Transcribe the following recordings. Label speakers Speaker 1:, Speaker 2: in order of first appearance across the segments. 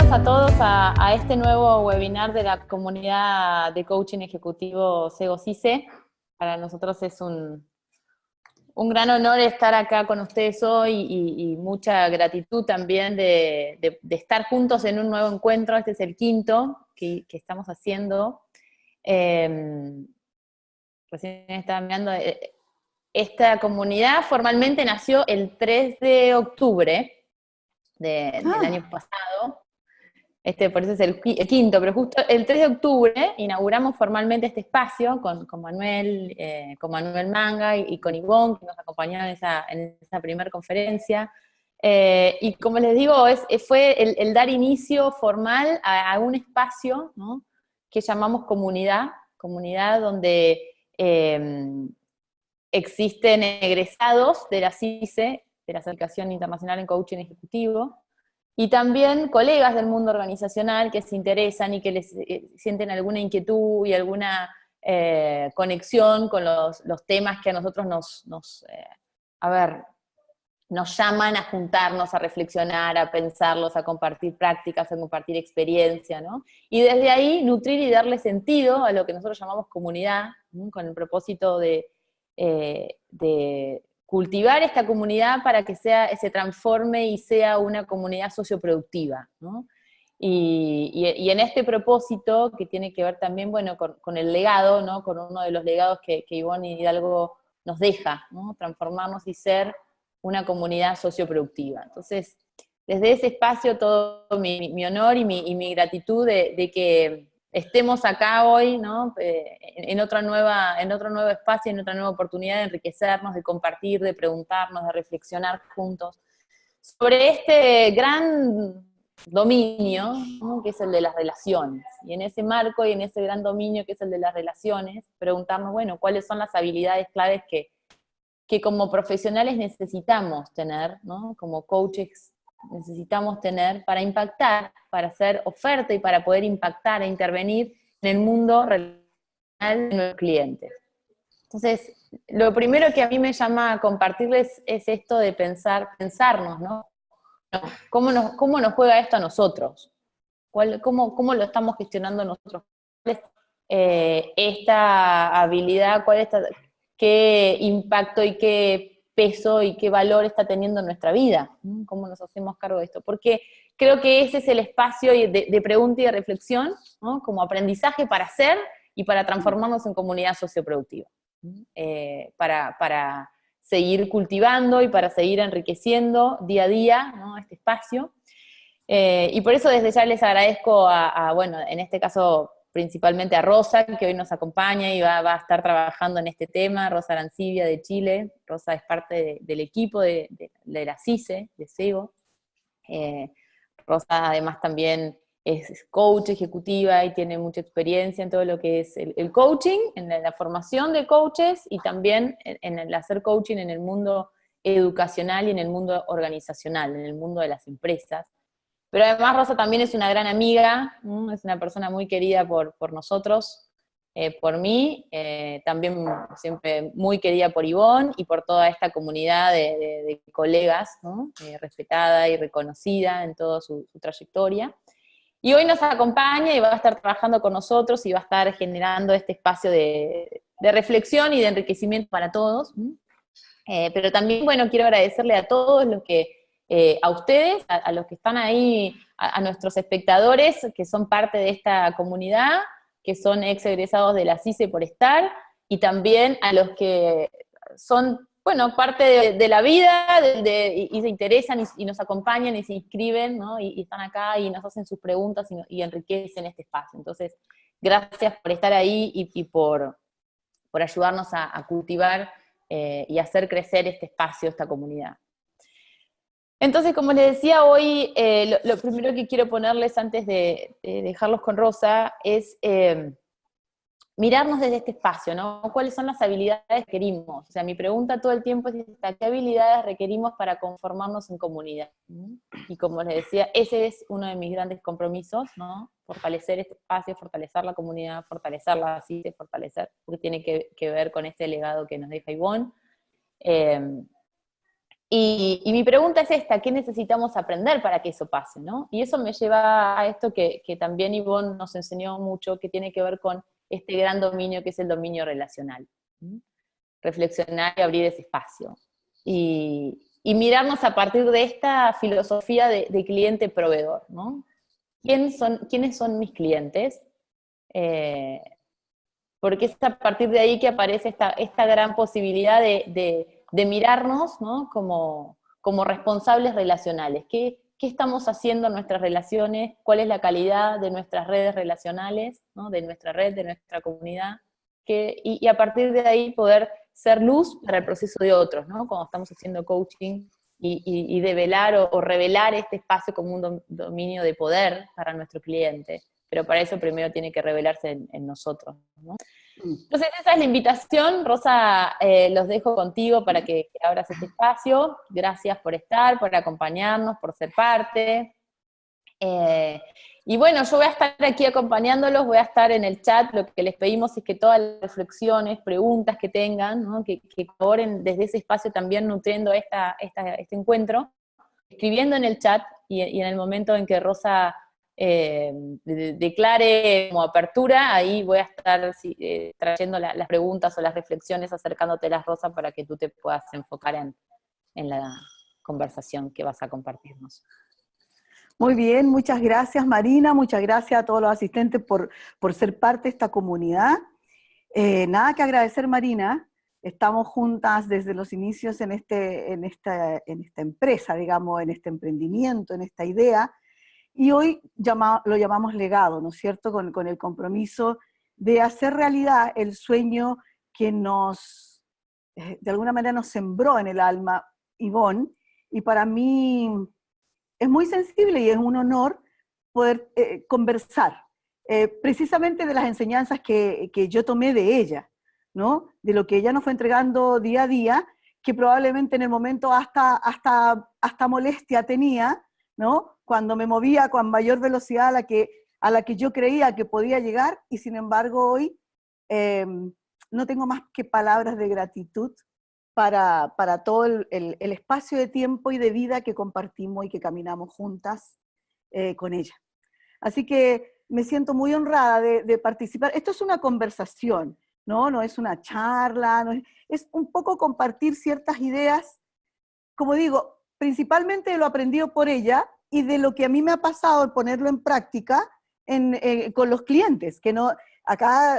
Speaker 1: bienvenidos a todos a este nuevo webinar de la comunidad de coaching ejecutivo SEGO-CICE. Para nosotros es un gran honor estar acá con ustedes hoy y mucha gratitud también de estar juntos en un nuevo encuentro. Este es el quinto que estamos haciendo. Recién estaba mirando, esta comunidad formalmente nació el 3 de octubre del año pasado. Por eso es el quinto, pero justo el 3 de octubre inauguramos formalmente este espacio con Manuel Manga y con Ivonne, que nos acompañaron en esa primera conferencia. Y como les digo, fue el dar inicio formal a un espacio, ¿no?, que llamamos comunidad donde existen egresados de la CICE, de la Asociación Internacional en Coaching Ejecutivo, y también colegas del mundo organizacional que se interesan y que les sienten alguna inquietud y alguna conexión con los temas que a nosotros nos llaman a juntarnos, a reflexionar, a pensarlos, a compartir prácticas, a compartir experiencia, ¿no? Y desde ahí nutrir y darle sentido a lo que nosotros llamamos comunidad, ¿no?, con el propósito de cultivar esta comunidad para que se transforme y sea una comunidad socioproductiva, ¿no? Y en este propósito, que tiene que ver también, bueno, con el legado, ¿no?, con uno de los legados que Ivonne Hidalgo nos deja, ¿no?, transformarnos y ser una comunidad socioproductiva. Entonces, desde ese espacio, todo mi honor y mi gratitud de que estemos acá hoy, ¿no?, en otro nuevo espacio, en otra nueva oportunidad de enriquecernos, de compartir, de preguntarnos, de reflexionar juntos sobre este gran dominio, ¿no?, que es el de las relaciones. Y en ese marco y en ese gran dominio que es el de las relaciones, preguntarnos, bueno, ¿cuáles son las habilidades claves que como profesionales necesitamos tener, ¿no?, como coaches necesitamos tener para impactar, para hacer oferta y para poder impactar e intervenir en el mundo relacional de nuestros clientes? Entonces, lo primero que a mí me llama a compartirles es esto de pensarnos, ¿no? ¿Cómo nos juega esto a nosotros? ¿Cómo lo estamos gestionando nosotros? ¿Cuál es esta habilidad? ¿Qué impacto y qué peso y qué valor está teniendo en nuestra vida? ¿Cómo nos hacemos cargo de esto? Porque creo que ese es el espacio de pregunta y de reflexión, ¿no?, como aprendizaje para hacer y para transformarnos en comunidad socioproductiva, para seguir cultivando y para seguir enriqueciendo día a día, ¿no?, este espacio. Y por eso desde ya les agradezco bueno, en este caso principalmente a Rosa, que hoy nos acompaña y va a estar trabajando en este tema, Rosa Arancibia de Chile. Rosa es parte del equipo de la CICE, de SEGO. Rosa además también es coach ejecutiva y tiene mucha experiencia en todo lo que es el coaching, en la formación de coaches y también en el hacer coaching en el mundo educacional y en el mundo organizacional, en el mundo de las empresas. Pero además Rosa también es una gran amiga, es una persona muy querida por nosotros, por mí, también siempre muy querida por Ivonne y por toda esta comunidad de colegas, ¿no?, respetada y reconocida en toda su trayectoria. Y hoy nos acompaña y va a estar trabajando con nosotros y va a estar generando este espacio de reflexión y de enriquecimiento para todos. Pero también, bueno, quiero agradecerle a todos los que, a ustedes, a los que están ahí, a nuestros espectadores que son parte de esta comunidad, que son ex egresados de la CICE por estar, y también a los que son, bueno, parte de la vida y se interesan y nos acompañan y se inscriben, ¿no?, y están acá y nos hacen sus preguntas y enriquecen este espacio. Entonces, gracias por estar ahí y por ayudarnos a cultivar y hacer crecer este espacio, esta comunidad. Entonces, como les decía hoy, lo primero que quiero ponerles antes de dejarlos con Rosa es mirarnos desde este espacio, ¿no? ¿Cuáles son las habilidades que requerimos? O sea, mi pregunta todo el tiempo es esta: ¿qué habilidades requerimos para conformarnos en comunidad? Y como les decía, ese es uno de mis grandes compromisos, ¿no? Fortalecer este espacio, fortalecer la comunidad, fortalecer la CICE, porque tiene que ver con este legado que nos deja Ivonne. Y mi pregunta es esta, ¿qué necesitamos aprender para que eso pase, ¿no? Y eso me lleva a esto que también Ivonne nos enseñó mucho, que tiene que ver con este gran dominio que es el dominio relacional. ¿Sí? Reflexionar y abrir ese espacio. Y mirarnos a partir de esta filosofía de cliente-proveedor, ¿no? ¿Quiénes son mis clientes? Porque es a partir de ahí que aparece esta gran posibilidad de mirarnos, ¿no? como responsables relacionales. ¿Qué estamos haciendo en nuestras relaciones? ¿Cuál es la calidad de nuestras redes relacionales, ¿no? De nuestra red, de nuestra comunidad? Y a partir de ahí poder ser luz para el proceso de otros, ¿no? Cuando estamos haciendo coaching y develar o revelar este espacio como un dominio de poder para nuestro cliente. Pero para eso primero tiene que revelarse en nosotros, ¿no? Entonces esa es la invitación, Rosa, los dejo contigo para que abras este espacio. Gracias por estar, por acompañarnos, por ser parte. Y bueno, yo voy a estar aquí acompañándolos, voy a estar en el chat, lo que les pedimos es que todas las reflexiones, preguntas que tengan, ¿no? que colaboren desde ese espacio también nutriendo este encuentro, escribiendo en el chat y en el momento en que Rosa declare como apertura, ahí voy a estar trayendo las preguntas o las reflexiones, acercándote las Rosa para que tú te puedas enfocar en la conversación que vas a compartirnos.
Speaker 2: Muy bien, muchas gracias Marina, muchas gracias a todos los asistentes por ser parte de esta comunidad. Nada que agradecer Marina, estamos juntas desde los inicios en esta empresa, digamos, en este emprendimiento, en esta idea, y hoy lo llamamos legado, ¿no es cierto?, con el compromiso de hacer realidad el sueño que de alguna manera nos sembró en el alma Ivonne, y para mí es muy sensible y es un honor poder conversar precisamente de las enseñanzas que yo tomé de ella, ¿no? De lo que ella nos fue entregando día a día, que probablemente en el momento hasta molestia tenía, ¿no? Cuando me movía con mayor velocidad a la que yo creía que podía llegar, y sin embargo hoy no tengo más que palabras de gratitud para todo el espacio de tiempo y de vida que compartimos y que caminamos juntas con ella. Así que me siento muy honrada de participar. Esto es una conversación, ¿no? No es una charla, es un poco compartir ciertas ideas, como digo, principalmente lo aprendido por ella y de lo que a mí me ha pasado al ponerlo en práctica con los clientes, que no, acá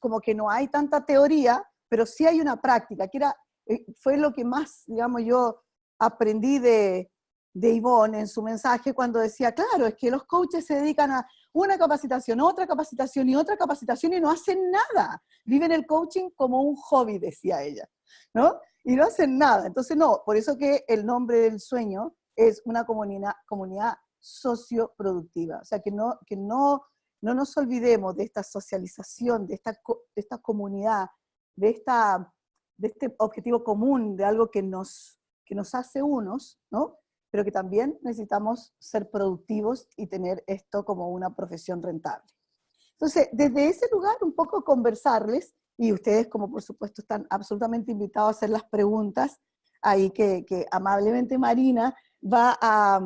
Speaker 2: como que no hay tanta teoría, pero sí hay una práctica, fue lo que más, digamos, yo aprendí de Ivonne en su mensaje cuando decía, claro, es que los coaches se dedican a una capacitación, otra capacitación y otra capacitación y no hacen nada. Viven el coaching como un hobby, decía ella, ¿no? Y no hacen nada. Entonces, no, por eso que el nombre del sueño es una comunidad socioproductiva. O sea, que no nos olvidemos de esta socialización, de esta comunidad, de este objetivo común, de algo que nos hace unos, ¿no? Pero que también necesitamos ser productivos y tener esto como una profesión rentable. Entonces, desde ese lugar un poco conversarles, y ustedes como por supuesto están absolutamente invitados a hacer las preguntas, ahí que amablemente Marina va a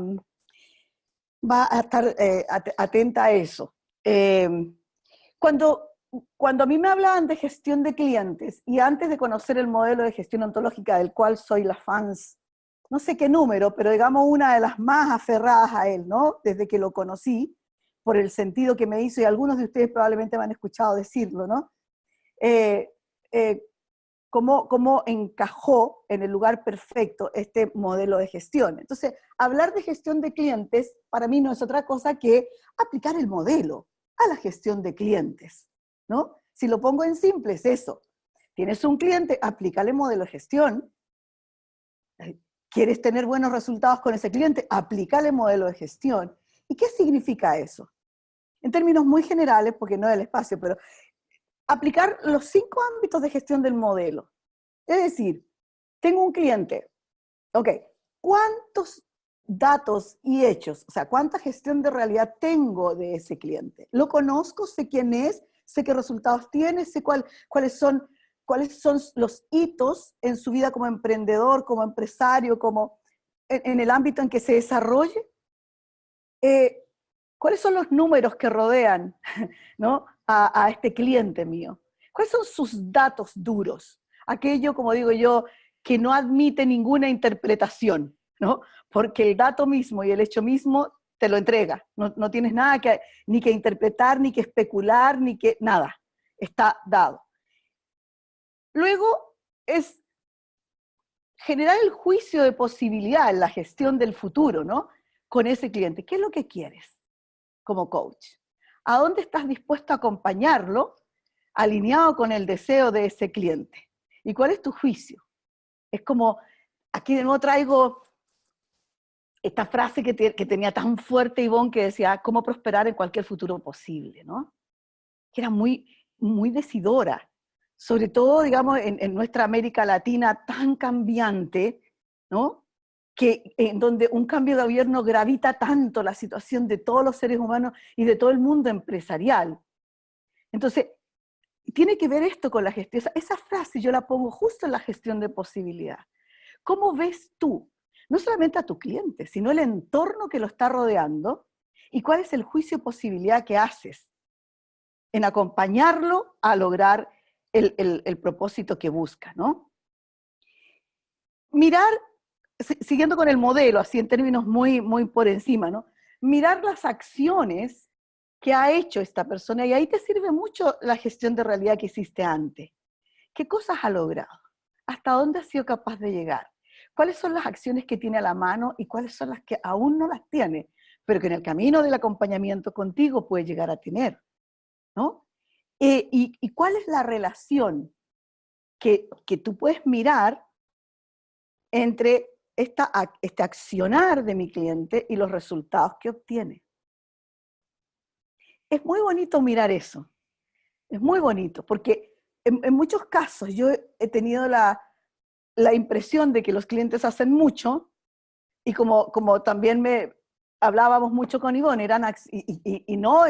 Speaker 2: estar atenta a eso. Cuando a mí me hablaban de gestión de clientes, y antes de conocer el modelo de gestión ontológica del cual soy la fans, no sé qué número, pero digamos una de las más aferradas a él, ¿no? Desde que lo conocí, por el sentido que me hizo, y algunos de ustedes probablemente me han escuchado decirlo, ¿no? Cómo encajó en el lugar perfecto este modelo de gestión. Entonces, hablar de gestión de clientes para mí no es otra cosa que aplicar el modelo a la gestión de clientes, ¿no? Si lo pongo en simple, es eso. Tienes un cliente, aplícale modelo de gestión. ¿Quieres tener buenos resultados con ese cliente? Aplícale modelo de gestión. ¿Y qué significa eso? En términos muy generales, porque no es el espacio, pero aplicar los 5 ámbitos de gestión del modelo. Es decir, tengo un cliente, ok, ¿cuántos datos y hechos, o sea, cuánta gestión de realidad tengo de ese cliente? ¿Lo conozco? ¿Sé quién es? ¿Sé qué resultados tiene? ¿Sé cuál cuáles son los hitos en su vida como emprendedor, como empresario, como en el ámbito en que se desarrolle. ¿Cuáles son los números que rodean, ¿no?, a este cliente mío? ¿Cuáles son sus datos duros? Aquello, como digo yo, que no admite ninguna interpretación, ¿no? Porque el dato mismo y el hecho mismo te lo entrega. No tienes nada ni que interpretar, ni que especular, ni que nada. Está dado. Luego es generar el juicio de posibilidad en la gestión del futuro, ¿no?, con ese cliente. ¿Qué es lo que quieres como coach? ¿A dónde estás dispuesto a acompañarlo alineado con el deseo de ese cliente? ¿Y cuál es tu juicio? Es como, aquí de nuevo traigo esta frase que tenía tan fuerte Ivonne, que decía, ¿cómo prosperar en cualquier futuro posible?, ¿no? Que era muy, muy decidora, sobre todo, digamos, en nuestra América Latina tan cambiante, ¿no?, que en donde un cambio de gobierno gravita tanto la situación de todos los seres humanos y de todo el mundo empresarial. Entonces, tiene que ver esto con la gestión. Esa frase yo la pongo justo en la gestión de posibilidad. ¿Cómo ves tú, no solamente a tu cliente, sino el entorno que lo está rodeando, y cuál es el juicio de posibilidad que haces en acompañarlo a lograr el propósito que busca, ¿no? Mirar, siguiendo con el modelo, así en términos muy, muy por encima, ¿no? Mirar las acciones que ha hecho esta persona, y ahí te sirve mucho la gestión de realidad que hiciste antes. ¿Qué cosas ha logrado? ¿Hasta dónde ha sido capaz de llegar? ¿Cuáles son las acciones que tiene a la mano y cuáles son las que aún no las tiene, pero que en el camino del acompañamiento contigo puede llegar a tener, ¿no? ¿Y cuál es la relación que tú puedes mirar entre este accionar de mi cliente y los resultados que obtiene? Es muy bonito mirar eso, es muy bonito, porque en muchos casos yo he tenido la impresión de que los clientes hacen mucho, y como también hablábamos mucho con Ivonne, y no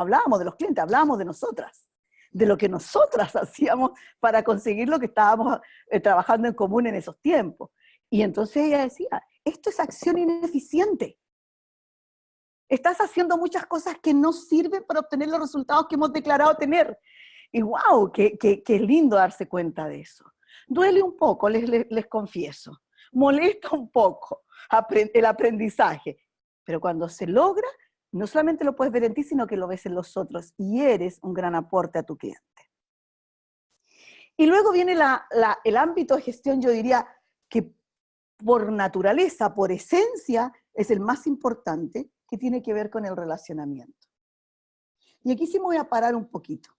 Speaker 2: hablábamos de los clientes, hablábamos de nosotras, de lo que nosotras hacíamos para conseguir lo que estábamos trabajando en común en esos tiempos. Y entonces ella decía, esto es acción ineficiente. Estás haciendo muchas cosas que no sirven para obtener los resultados que hemos declarado tener. Y wow, qué lindo darse cuenta de eso. Duele un poco, les confieso. Molesta un poco el aprendizaje. Pero cuando se logra, no solamente lo puedes ver en ti, sino que lo ves en los otros. Y eres un gran aporte a tu cliente. Y luego viene el ámbito de gestión, yo diría, que por naturaleza, por esencia, es el más importante, que tiene que ver con el relacionamiento. Y aquí sí me voy a parar un poquito.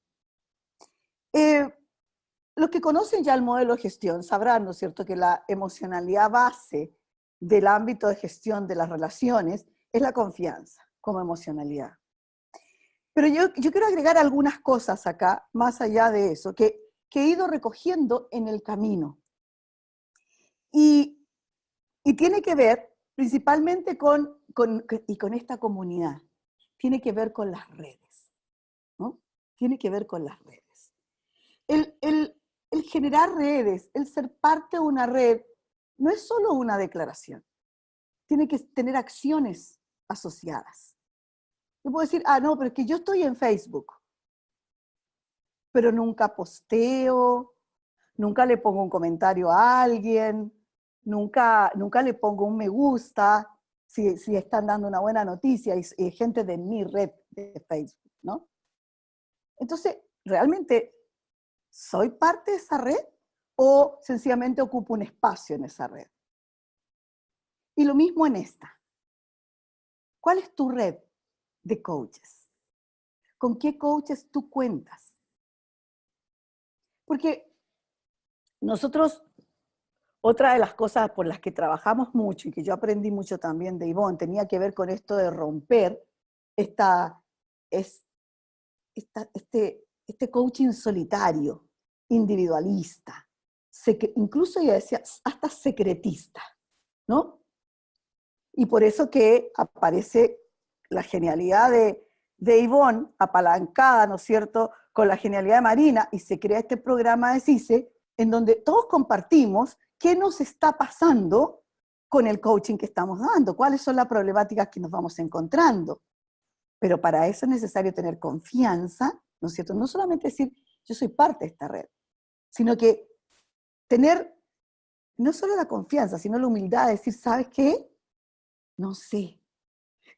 Speaker 2: Los que conocen ya el modelo de gestión sabrán, ¿no es cierto?, que la emocionalidad base del ámbito de gestión de las relaciones es la confianza como emocionalidad. Pero yo quiero agregar algunas cosas acá, más allá de eso, que he ido recogiendo en el camino. Y tiene que ver principalmente con esta comunidad. Tiene que ver con las redes, ¿no? Tiene que ver con las redes. El generar redes, el ser parte de una red, no es solo una declaración. Tiene que tener acciones asociadas. Yo puedo decir, no, pero es que yo estoy en Facebook, pero nunca posteo, nunca le pongo un comentario a alguien, nunca le pongo un me gusta si están dando una buena noticia y gente de mi red de Facebook, ¿no? Entonces, ¿realmente soy parte de esa red o sencillamente ocupo un espacio en esa red? Y lo mismo en esta. ¿Cuál es tu red de coaches? ¿Con qué coaches tú cuentas? Porque nosotros, otra de las cosas por las que trabajamos mucho y que yo aprendí mucho también de Ivonne, tenía que ver con esto de romper este coaching solitario, individualista, incluso ella decía hasta secretista, ¿no? Y por eso que aparece la genialidad de Ivonne, apalancada, ¿no es cierto?, con la genialidad de Marina y se crea este programa de CICE en donde todos compartimos qué nos está pasando con el coaching que estamos dando, cuáles son las problemáticas que nos vamos encontrando. Pero para eso es necesario tener confianza, ¿no es cierto? No solamente decir, yo soy parte de esta red, sino que tener no solo la confianza, sino la humildad de decir, ¿sabes qué? No sé.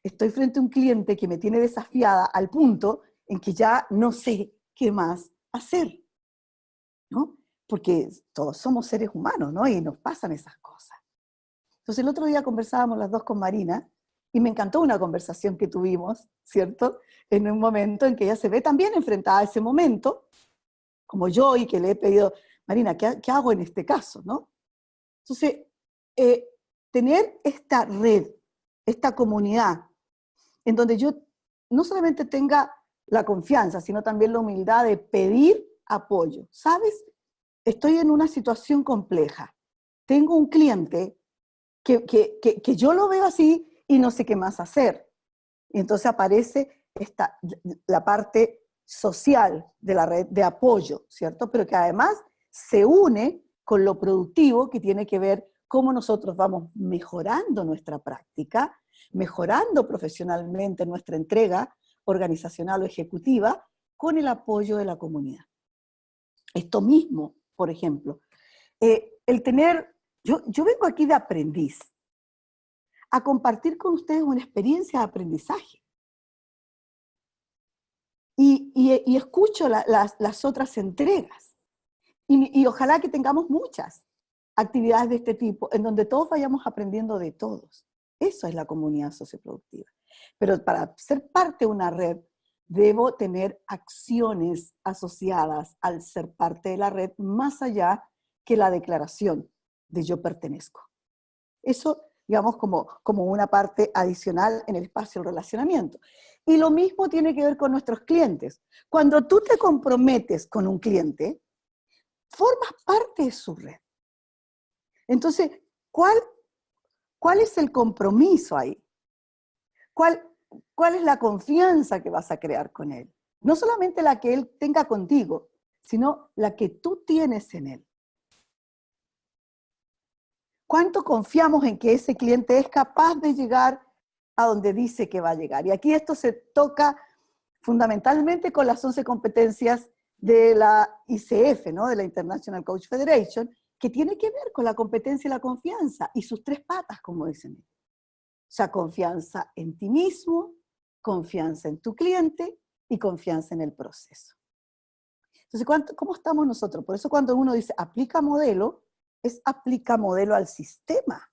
Speaker 2: Estoy frente a un cliente que me tiene desafiada al punto en que ya no sé qué más hacer, ¿no? Porque todos somos seres humanos, ¿no? Y nos pasan esas cosas. Entonces el otro día conversábamos las dos con Marina y me encantó una conversación que tuvimos, ¿cierto? En un momento en que ella se ve también enfrentada a ese momento, como yo, y que le he pedido, Marina, ¿qué hago en este caso, no? Entonces, tener esta red, esta comunidad, en donde yo no solamente tenga la confianza, sino también la humildad de pedir apoyo. ¿Sabes? Estoy en una situación compleja. Tengo un cliente que yo lo veo así y no sé qué más hacer. Y entonces aparece la parte social de la red de apoyo, ¿cierto? Pero que además se une con lo productivo que tiene que ver cómo nosotros vamos mejorando nuestra práctica, mejorando profesionalmente nuestra entrega organizacional o ejecutiva con el apoyo de la comunidad. Esto mismo, por ejemplo, el tener, yo vengo aquí de aprendiz, a compartir con ustedes una experiencia de aprendizaje. Y escucho las otras entregas. Y ojalá que tengamos muchas actividades de este tipo, en donde todos vayamos aprendiendo de todos. Eso es la comunidad socioproductiva. Pero para ser parte de una red, debo tener acciones asociadas al ser parte de la red, más allá que la declaración de yo pertenezco. Eso, digamos, como una parte adicional en el espacio del relacionamiento. Y lo mismo tiene que ver con nuestros clientes. Cuando tú te comprometes con un cliente, formas parte de su red. Entonces, ¿cuál es el compromiso ahí? ¿Cuál es la confianza que vas a crear con él? No solamente la que él tenga contigo, sino la que tú tienes en él. ¿Cuánto confiamos en que ese cliente es capaz de llegar a donde dice que va a llegar? Y aquí esto se toca fundamentalmente con las 11 competencias de la ICF, ¿no? De la International Coach Federation, que tiene que ver con la competencia y la confianza, y sus tres patas, como dicen. O sea, confianza en ti mismo, confianza en tu cliente y confianza en el proceso. Entonces, ¿cómo estamos nosotros? Por eso cuando uno dice aplica modelo, es aplica modelo al sistema.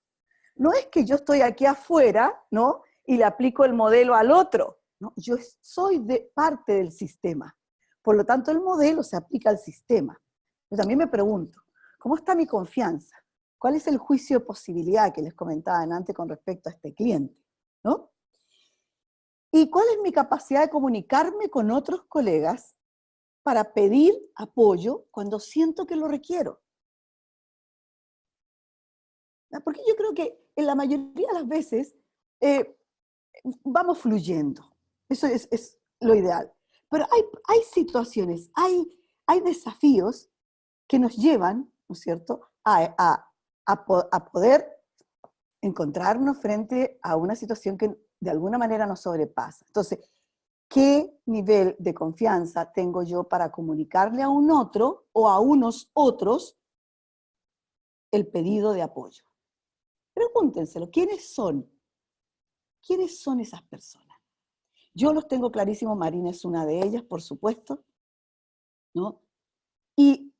Speaker 2: No es que yo estoy aquí afuera, ¿no? Y le aplico el modelo al otro, ¿no? Yo soy parte del sistema. Por lo tanto, el modelo se aplica al sistema. Yo también me pregunto, ¿cómo está mi confianza? ¿Cuál es el juicio de posibilidad que les comentaba antes con respecto a este cliente, ¿no? ¿Y cuál es mi capacidad de comunicarme con otros colegas para pedir apoyo cuando siento que lo requiero? Porque yo creo que en la mayoría de las veces vamos fluyendo. Eso es lo ideal. Pero hay situaciones, hay desafíos que nos llevan, ¿no es cierto?, a poder encontrarnos frente a una situación que de alguna manera nos sobrepasa. Entonces, ¿qué nivel de confianza tengo yo para comunicarle a un otro o a unos otros el pedido de apoyo? Pregúntenselo, ¿quiénes son? ¿Quiénes son esas personas? Yo los tengo clarísimo, Marina es una de ellas, por supuesto, ¿no? Y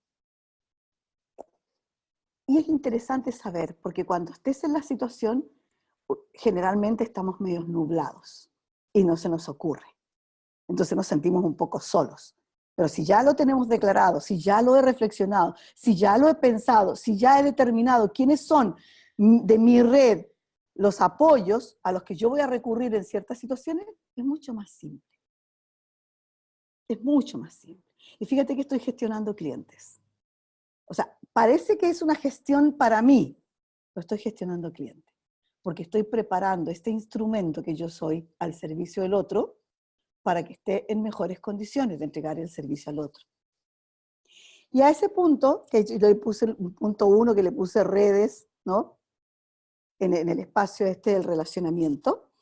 Speaker 2: es interesante saber, porque cuando estés en la situación, generalmente estamos medio nublados y no se nos ocurre. Entonces nos sentimos un poco solos. Pero si ya lo tenemos declarado, si ya lo he reflexionado, si ya lo he pensado, si ya he determinado quiénes son de mi red los apoyos a los que yo voy a recurrir en ciertas situaciones, es mucho más simple. Es mucho más simple. Y fíjate que estoy gestionando clientes. O sea, parece que es una gestión para mí, pero estoy gestionando clientes. Porque estoy preparando este instrumento que yo soy al servicio del otro para que esté en mejores condiciones de entregar el servicio al otro. Y a ese punto, que yo le puse el punto 1, que le puse redes, ¿no? En el espacio del relacionamiento,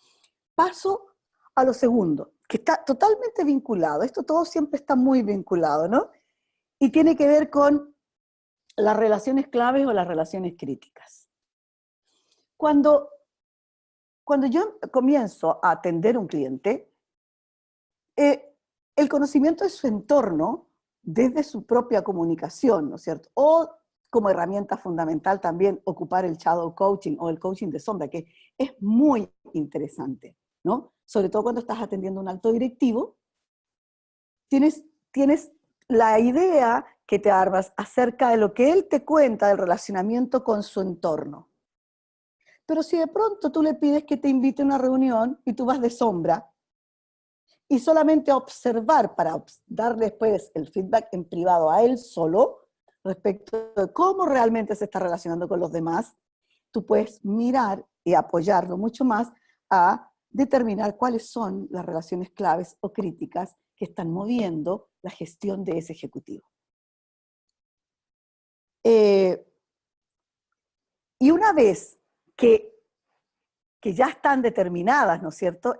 Speaker 2: paso a lo segundo, que está totalmente vinculado. Esto todo siempre está muy vinculado, ¿no? Y tiene que ver con las relaciones claves o las relaciones críticas. Cuando yo comienzo a atender a un cliente, el conocimiento de su entorno, desde su propia comunicación, ¿no es cierto? O como herramienta fundamental también ocupar el shadow coaching o el coaching de sombra, que es muy interesante, ¿no? Sobre todo cuando estás atendiendo a un alto directivo, tienes la idea que te armas acerca de lo que él te cuenta del relacionamiento con su entorno. Pero si de pronto tú le pides que te invite a una reunión y tú vas de sombra, y solamente observar para darle después el feedback en privado a él solo, respecto de cómo realmente se está relacionando con los demás, tú puedes mirar y apoyarlo mucho más a determinar cuáles son las relaciones claves o críticas que están moviendo la gestión de ese ejecutivo. Y una vez que ya están determinadas, ¿no es cierto?,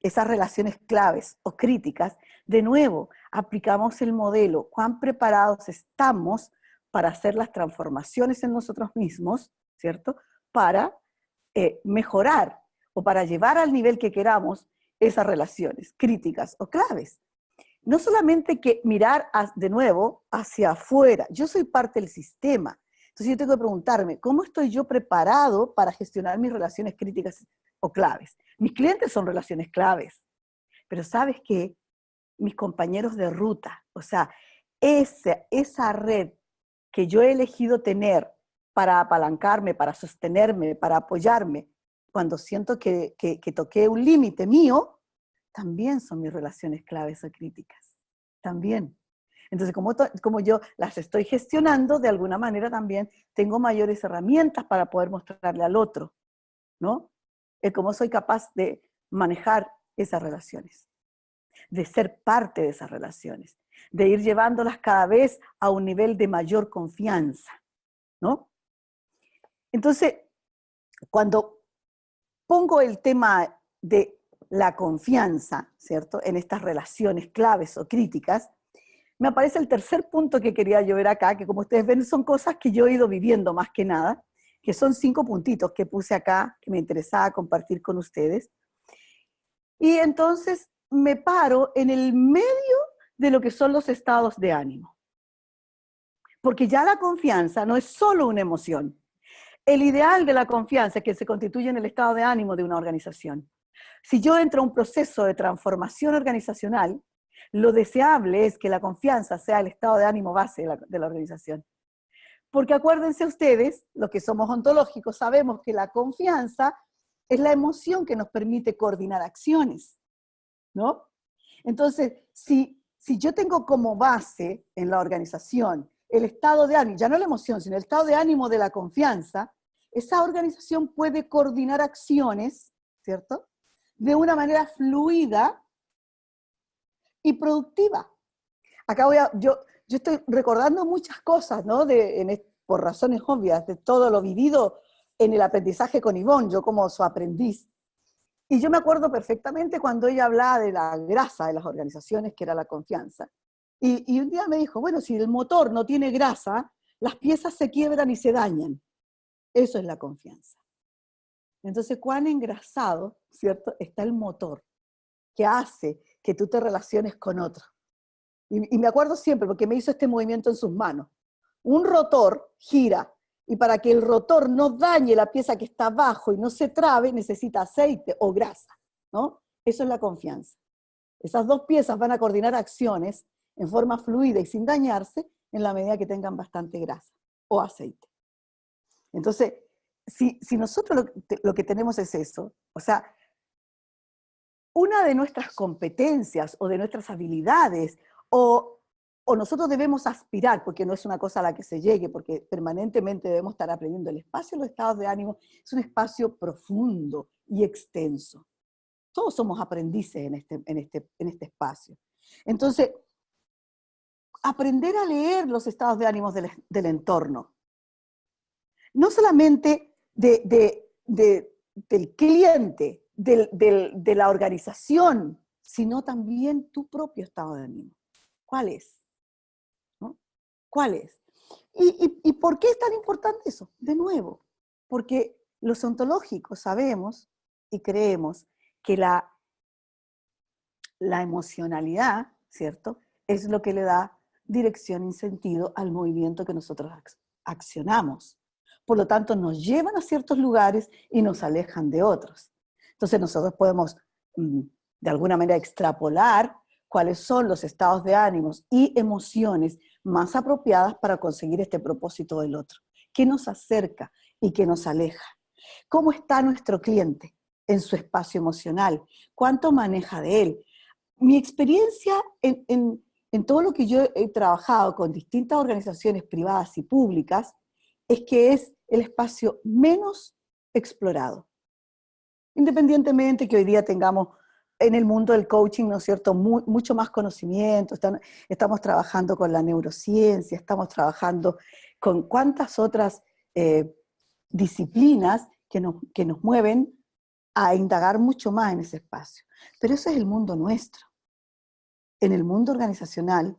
Speaker 2: esas relaciones claves o críticas, de nuevo, aplicamos el modelo, cuán preparados estamos para hacer las transformaciones en nosotros mismos, ¿cierto?, para mejorar o para llevar al nivel que queramos esas relaciones críticas o claves. No solamente que mirar de nuevo hacia afuera, yo soy parte del sistema, entonces yo tengo que preguntarme, ¿cómo estoy yo preparado para gestionar mis relaciones críticas o claves? Mis clientes son relaciones claves, pero ¿sabes qué? Mis compañeros de ruta, o sea, esa red que yo he elegido tener para apalancarme, para sostenerme, para apoyarme, cuando siento que toqué un límite mío, también son mis relaciones claves o críticas, también. Entonces, como yo las estoy gestionando, de alguna manera también tengo mayores herramientas para poder mostrarle al otro, ¿no? Cómo soy capaz de manejar esas relaciones, de ser parte de esas relaciones, de ir llevándolas cada vez a un nivel de mayor confianza, ¿no? Entonces, cuando pongo el tema de la confianza, ¿cierto?, en estas relaciones claves o críticas, me aparece el tercer punto que quería yo ver acá, que como ustedes ven son cosas que yo he ido viviendo más que nada, que son 5 puntitos que puse acá, que me interesaba compartir con ustedes. Y entonces me paro en el medio de lo que son los estados de ánimo. Porque ya la confianza no es solo una emoción. El ideal de la confianza es que se constituye en el estado de ánimo de una organización. Si yo entro a un proceso de transformación organizacional, lo deseable es que la confianza sea el estado de ánimo base de la organización. Porque acuérdense ustedes, los que somos ontológicos, sabemos que la confianza es la emoción que nos permite coordinar acciones, ¿no? Entonces, si yo tengo como base en la organización el estado de ánimo, ya no la emoción, sino el estado de ánimo de la confianza, esa organización puede coordinar acciones, ¿cierto?, de una manera fluida y productiva. Acá yo estoy recordando muchas cosas, ¿no? Por razones obvias, de todo lo vivido en el aprendizaje con Ivonne, yo como su aprendiz. Y yo me acuerdo perfectamente cuando ella hablaba de la grasa de las organizaciones, que era la confianza. Y un día me dijo, bueno, si el motor no tiene grasa, las piezas se quiebran y se dañan. Eso es la confianza. Entonces, cuán engrasado, ¿cierto?, está el motor que hace que tú te relaciones con otro. Y me acuerdo siempre, porque me hizo este movimiento en sus manos. Un rotor gira, y para que el rotor no dañe la pieza que está abajo y no se trabe, necesita aceite o grasa, ¿no? Eso es la confianza. Esas dos piezas van a coordinar acciones en forma fluida y sin dañarse en la medida que tengan bastante grasa o aceite. Entonces, si nosotros lo que tenemos es eso, o sea, una de nuestras competencias o de nuestras habilidades, o nosotros debemos aspirar, porque no es una cosa a la que se llegue, porque permanentemente debemos estar aprendiendo. El espacio de los estados de ánimo es un espacio profundo y extenso. Todos somos aprendices en este espacio. Entonces, aprender a leer los estados de ánimo del entorno. No solamente del cliente, de la organización, sino también tu propio estado de ánimo. ¿Cuál es? ¿No? ¿Cuál es? ¿Y por qué es tan importante eso? De nuevo, porque los ontológicos sabemos y creemos que la emocionalidad, ¿cierto?, es lo que le da dirección y sentido al movimiento que nosotros accionamos. Por lo tanto, nos llevan a ciertos lugares y nos alejan de otros. Entonces nosotros podemos, de alguna manera, extrapolar cuáles son los estados de ánimos y emociones más apropiadas para conseguir este propósito del otro. ¿Qué nos acerca y qué nos aleja? ¿Cómo está nuestro cliente en su espacio emocional? ¿Cuánto maneja de él? Mi experiencia en todo lo que yo he trabajado con distintas organizaciones privadas y públicas es que es el espacio menos explorado. Independientemente que hoy día tengamos en el mundo del coaching, ¿no es cierto?, mucho más conocimiento, estamos trabajando con la neurociencia, estamos trabajando con cuántas otras disciplinas que nos mueven a indagar mucho más en ese espacio. Pero ese es el mundo nuestro. En el mundo organizacional,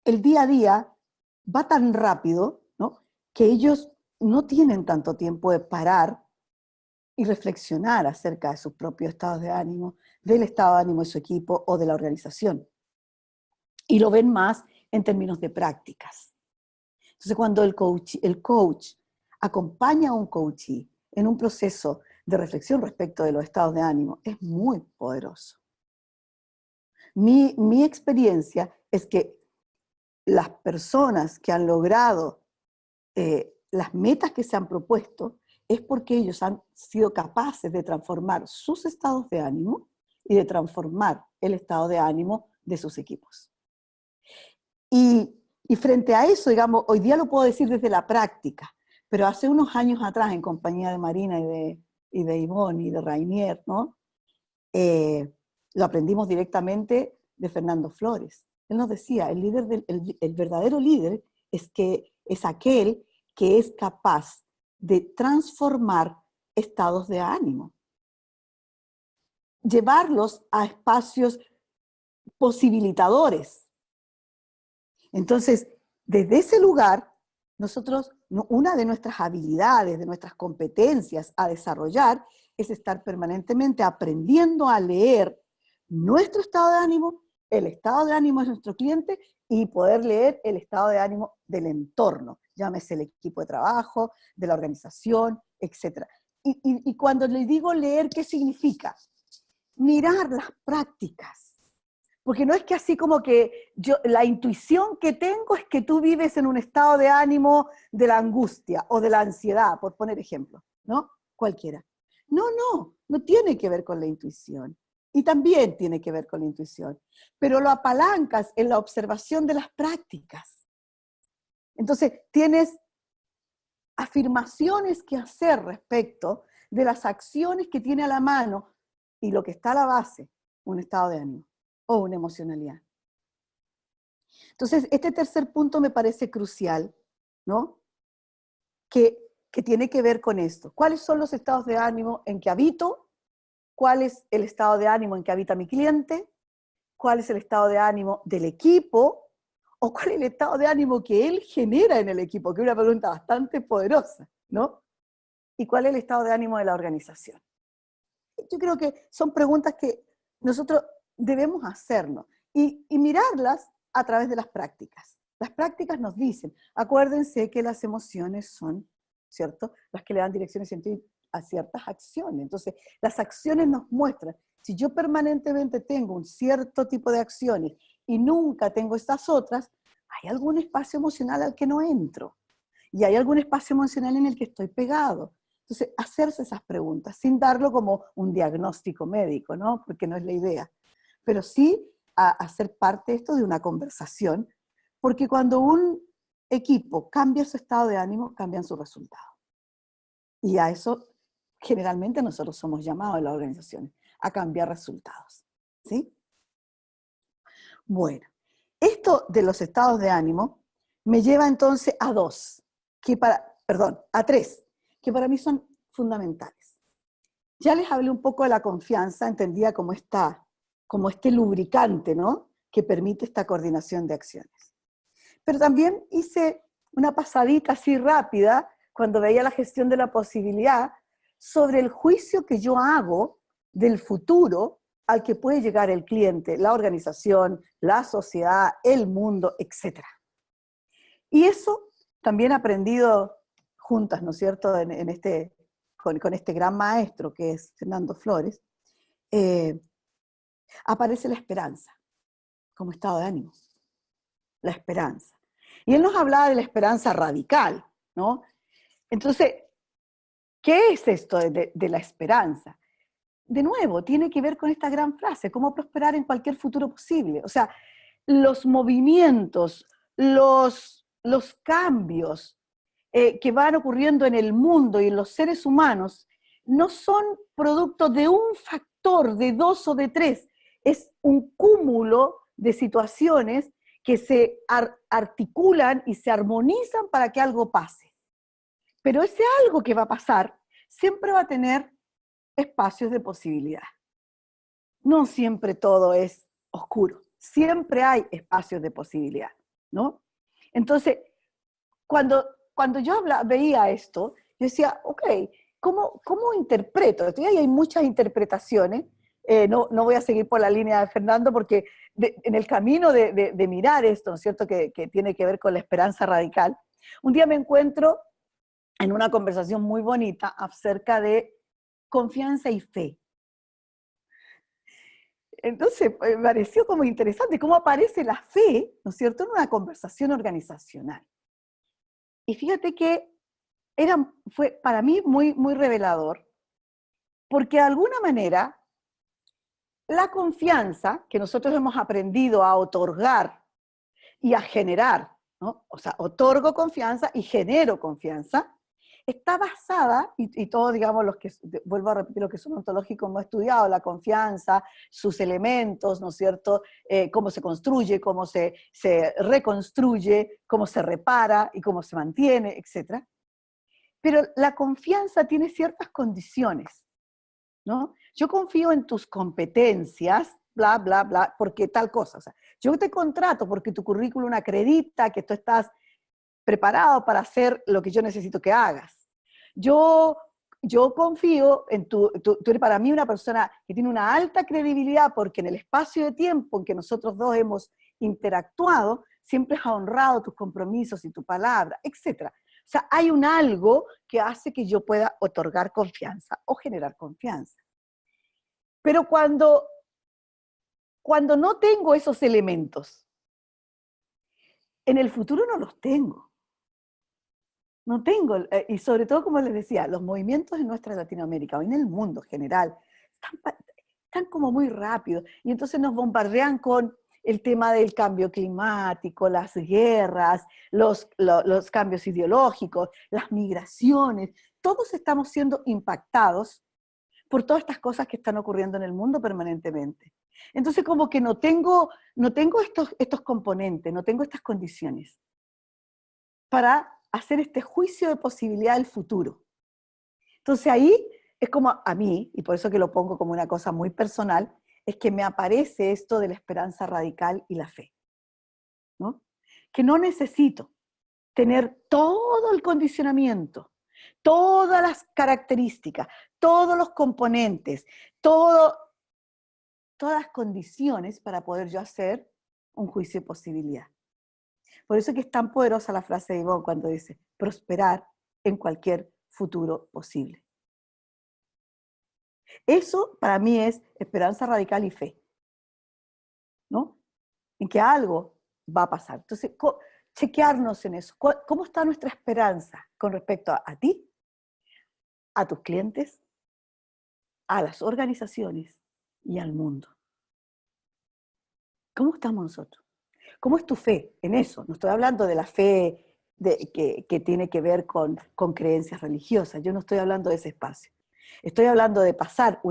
Speaker 2: el día a día va tan rápido, ¿no?, que ellos no tienen tanto tiempo de parar y reflexionar acerca de sus propios estados de ánimo, del estado de ánimo de su equipo o de la organización. Y lo ven más en términos de prácticas. Entonces, cuando el coach acompaña a un coachee en un proceso de reflexión respecto de los estados de ánimo, es muy poderoso. Mi experiencia es que las personas que han logrado las metas que se han propuesto es porque ellos han sido capaces de transformar sus estados de ánimo y de transformar el estado de ánimo de sus equipos. Y frente a eso, digamos, hoy día lo puedo decir desde la práctica, pero hace unos años atrás, en compañía de Marina y de Ivonne y de Rainier, ¿no?, lo aprendimos directamente de Fernando Flores. Él nos decía, el verdadero líder es aquel que es capaz de transformar estados de ánimo, llevarlos a espacios posibilitadores. Entonces, desde ese lugar, nosotros, una de nuestras habilidades, de nuestras competencias a desarrollar, es estar permanentemente aprendiendo a leer nuestro estado de ánimo, el estado de ánimo de nuestro cliente y poder leer el estado de ánimo del entorno, llámese el equipo de trabajo, de la organización, etc. Y cuando le digo leer, ¿qué significa? Mirar las prácticas. Porque no es que así como que la intuición que tengo es que tú vives en un estado de ánimo de la angustia o de la ansiedad, por poner ejemplo, ¿no? Cualquiera. No tiene que ver con la intuición. Y también tiene que ver con la intuición. Pero lo apalancas en la observación de las prácticas. Entonces, tienes afirmaciones que hacer respecto de las acciones que tiene a la mano y lo que está a la base, un estado de ánimo o una emocionalidad. Entonces, este tercer punto me parece crucial, ¿no?, que tiene que ver con esto. ¿Cuáles son los estados de ánimo en que habito? ¿Cuál es el estado de ánimo en que habita mi cliente? ¿Cuál es el estado de ánimo del equipo? ¿O cuál es el estado de ánimo que él genera en el equipo? Que es una pregunta bastante poderosa, ¿no? ¿Y cuál es el estado de ánimo de la organización? Yo creo que son preguntas que nosotros debemos hacernos y mirarlas a través de las prácticas. Las prácticas nos dicen, acuérdense que las emociones son, ¿cierto?, las que le dan dirección y sentido a ciertas acciones. Entonces, las acciones nos muestran, si yo permanentemente tengo un cierto tipo de acciones y nunca tengo estas otras, hay algún espacio emocional al que no entro. Y hay algún espacio emocional en el que estoy pegado. Entonces, hacerse esas preguntas, sin darlo como un diagnóstico médico, ¿no?, porque no es la idea. Pero sí a hacer parte esto de una conversación, porque cuando un equipo cambia su estado de ánimo, cambian sus resultados. Y a eso generalmente nosotros somos llamados en las organizaciones a cambiar resultados, ¿sí? Bueno, esto de los estados de ánimo me lleva entonces a a tres, que para mí son fundamentales. Ya les hablé un poco de la confianza, entendida como este lubricante, ¿no?, que permite esta coordinación de acciones. Pero también hice una pasadita así rápida, cuando veía la gestión de la posibilidad, sobre el juicio que yo hago del futuro al que puede llegar el cliente, la organización, la sociedad, el mundo, etc. Y eso también aprendido juntas, ¿no es cierto?, con este gran maestro que es Fernando Flores, aparece la esperanza como estado de ánimo. La esperanza. Y él nos hablaba de la esperanza radical, ¿no? Entonces, ¿qué es esto de la esperanza? De nuevo, tiene que ver con esta gran frase, cómo prosperar en cualquier futuro posible. O sea, los movimientos, los cambios que van ocurriendo en el mundo y en los seres humanos no son producto de un factor, de dos o de tres, es un cúmulo de situaciones que se articulan y se armonizan para que algo pase. Pero ese algo que va a pasar siempre va a tener espacios de posibilidad. No siempre todo es oscuro, siempre hay espacios de posibilidad, ¿no? Entonces, cuando yo veía esto, yo decía, ok, ¿cómo interpreto esto? Y ahí hay muchas interpretaciones. No voy a seguir por la línea de Fernando porque en el camino de mirar esto, ¿no es cierto?, que tiene que ver con la esperanza radical, un día me encuentro en una conversación muy bonita acerca de confianza y fe. Entonces, me pareció como interesante cómo aparece la fe, ¿no es cierto?, en una conversación organizacional. Y fíjate que fue para mí muy, muy revelador, porque de alguna manera la confianza que nosotros hemos aprendido a otorgar y a generar, ¿no? O sea, otorgo confianza y genero confianza, está basada, y todos, digamos, vuelvo a repetir, los que son ontológicos hemos estudiado la confianza, sus elementos, ¿no es cierto?, cómo se construye, cómo se reconstruye, cómo se repara y cómo se mantiene, etc. Pero la confianza tiene ciertas condiciones, ¿no? Yo confío en tus competencias, bla, bla, bla, porque tal cosa. O sea, yo te contrato porque tu currículum acredita que tú estás preparado para hacer lo que yo necesito que hagas. Yo confío en tú eres para mí una persona que tiene una alta credibilidad porque en el espacio de tiempo en que nosotros dos hemos interactuado, siempre has honrado tus compromisos y tu palabra, etc. O sea, hay un algo que hace que yo pueda otorgar confianza o generar confianza. Pero cuando no tengo esos elementos, en el futuro no los tengo. No tengo, y sobre todo, como les decía, los movimientos en nuestra Latinoamérica o en el mundo general están como muy rápidos, y entonces nos bombardean con el tema del cambio climático, las guerras, los cambios ideológicos, las migraciones. Todos estamos siendo impactados por todas estas cosas que están ocurriendo en el mundo permanentemente. Entonces, como que no tengo estos componentes, no tengo estas condiciones para hacer este juicio de posibilidad del futuro. Entonces ahí es como a mí, y por eso que lo pongo como una cosa muy personal, es que me aparece esto de la esperanza radical y la fe, ¿no? Que no necesito tener todo el condicionamiento, todas las características, todos los componentes, todas las condiciones para poder yo hacer un juicio de posibilidad. Por eso es que es tan poderosa la frase de Ivonne cuando dice, prosperar en cualquier futuro posible. Eso para mí es esperanza radical y fe, ¿no? En que algo va a pasar. Entonces, chequearnos en eso. ¿Cómo está nuestra esperanza con respecto a ti, a tus clientes, a las organizaciones y al mundo? ¿Cómo estamos nosotros? ¿Cómo es tu fe en eso? No estoy hablando de la fe que tiene que ver con creencias religiosas. Yo no estoy hablando de ese espacio. Estoy hablando de pasar,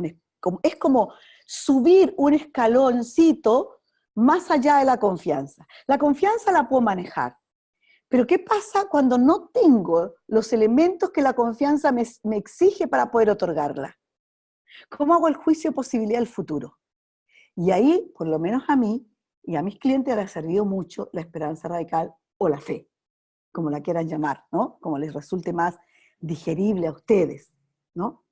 Speaker 2: es como subir un escaloncito más allá de la confianza. La confianza la puedo manejar, pero ¿qué pasa cuando no tengo los elementos que la confianza me exige para poder otorgarla? ¿Cómo hago el juicio de posibilidad del futuro? Y ahí, por lo menos a mí y a mis clientes, les ha servido mucho la esperanza radical o la fe, como la quieran llamar, ¿no? Como les resulte más digerible a ustedes, ¿no?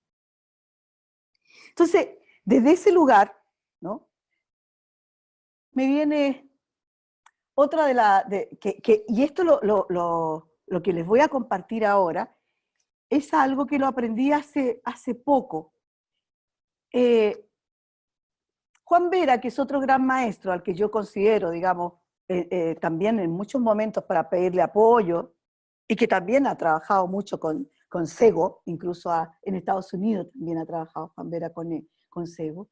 Speaker 2: Entonces, desde ese lugar, ¿no? Me viene otra y esto lo que les voy a compartir ahora, es algo que lo aprendí hace poco. Juan Vera, que es otro gran maestro al que yo considero, digamos, también en muchos momentos para pedirle apoyo, y que también ha trabajado mucho con Sego, incluso en Estados Unidos también ha trabajado Juan Vera con Sego.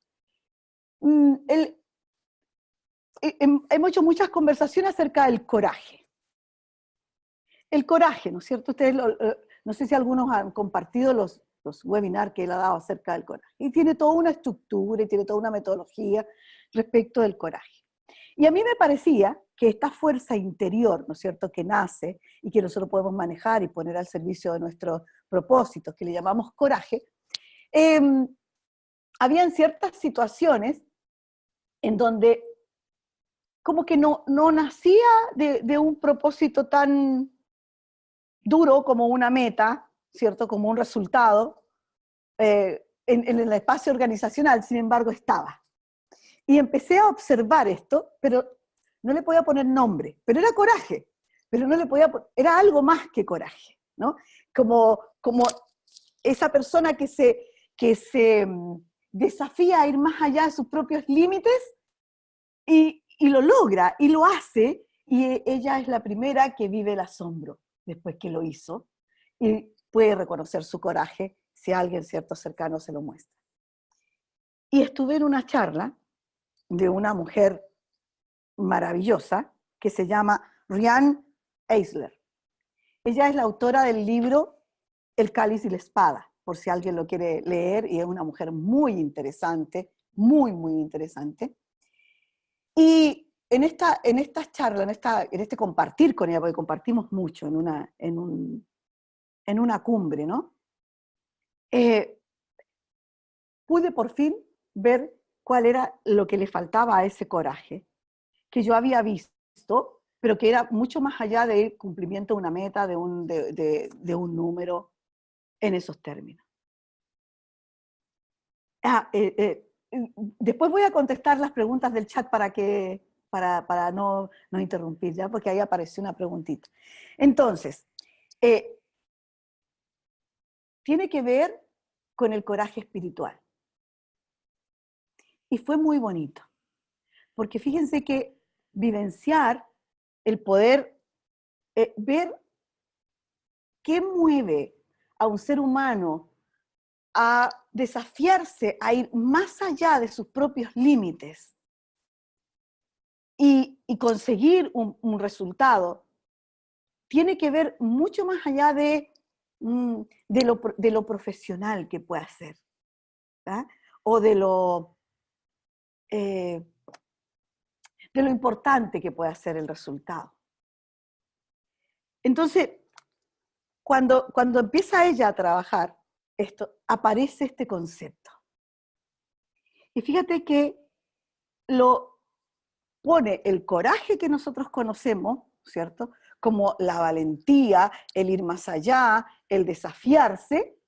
Speaker 2: Hemos hecho muchas conversaciones acerca del coraje. El coraje, ¿no es cierto? Ustedes, no sé si algunos han compartido los webinars que él ha dado acerca del coraje. Y tiene toda una estructura y tiene toda una metodología respecto del coraje. Y a mí me parecía que esta fuerza interior, ¿no es cierto?, que nace y que nosotros podemos manejar y poner al servicio de nuestros propósitos, que le llamamos coraje, habían ciertas situaciones en donde como que no nacía de un propósito tan duro como una meta, ¿cierto?, como un resultado, en el espacio organizacional, sin embargo estaba. Y empecé a observar esto, pero no le podía poner nombre, pero era coraje, pero no le podía era algo más que coraje, ¿no? Como esa persona que se desafía a ir más allá de sus propios límites y lo logra, y lo hace, y ella es la primera que vive el asombro después que lo hizo, y puede reconocer su coraje si alguien cierto cercano se lo muestra. Y estuve en una charla de una mujer maravillosa que se llama Riane Eisler. Ella es la autora del libro El cáliz y la espada, por si alguien lo quiere leer, y es una mujer muy interesante, muy, muy interesante. Y en esta charla, en este compartir con ella, porque compartimos mucho en una cumbre, ¿no? Pude por fin ver cuál era lo que le faltaba a ese coraje, que yo había visto, pero que era mucho más allá del cumplimiento de una meta, de un número, en esos términos. Después voy a contestar las preguntas del chat para no interrumpir, ¿ya? Porque ahí apareció una preguntita. Entonces, tiene que ver con el coraje espiritual. Y fue muy bonito, porque fíjense que vivenciar el poder ver qué mueve a un ser humano a desafiarse, a ir más allá de sus propios límites y conseguir un resultado, tiene que ver mucho más allá de lo profesional que pueda ser, ¿verdad? O de lo importante que pueda ser el resultado. Entonces, cuando empieza ella a trabajar esto, aparece este concepto. Y fíjate que lo pone el coraje que nosotros conocemos, ¿cierto?, como la valentía, el ir más allá, el desafiarse,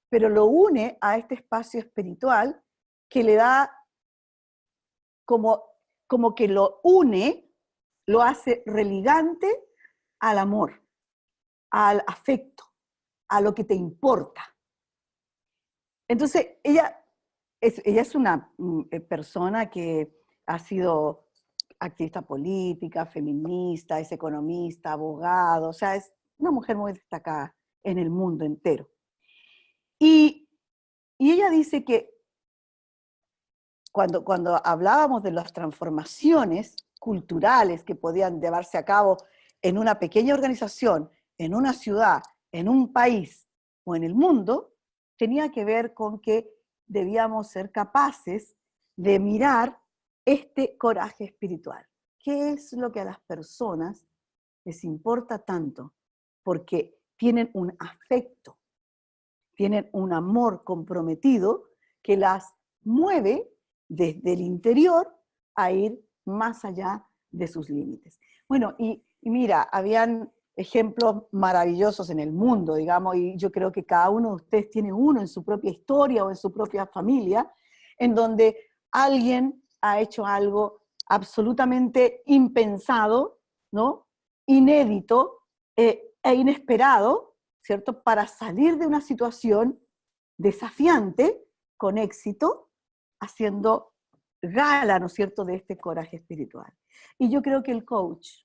Speaker 2: pero lo une a este espacio espiritual que le da como que lo une, lo hace religante al amor, al afecto, a lo que te importa. Entonces, ella es una persona que ha sido activista política, feminista, es economista, abogado, o sea, es una mujer muy destacada en el mundo entero. Y ella dice que cuando hablábamos de las transformaciones culturales que podían llevarse a cabo en una pequeña organización, en una ciudad, en un país o en el mundo, tenía que ver con que debíamos ser capaces de mirar este coraje espiritual. ¿Qué es lo que a las personas les importa tanto? Porque tienen un afecto, tienen un amor comprometido que las mueve desde el interior a ir más allá de sus límites. Bueno, y mira, habían ejemplos maravillosos en el mundo, digamos, y yo creo que cada uno de ustedes tiene uno en su propia historia o en su propia familia, en donde alguien ha hecho algo absolutamente impensado, ¿no? Inédito e inesperado, ¿cierto? Para salir de una situación desafiante con éxito, haciendo gala, ¿no es cierto?, de este coraje espiritual. Y yo creo que el coach,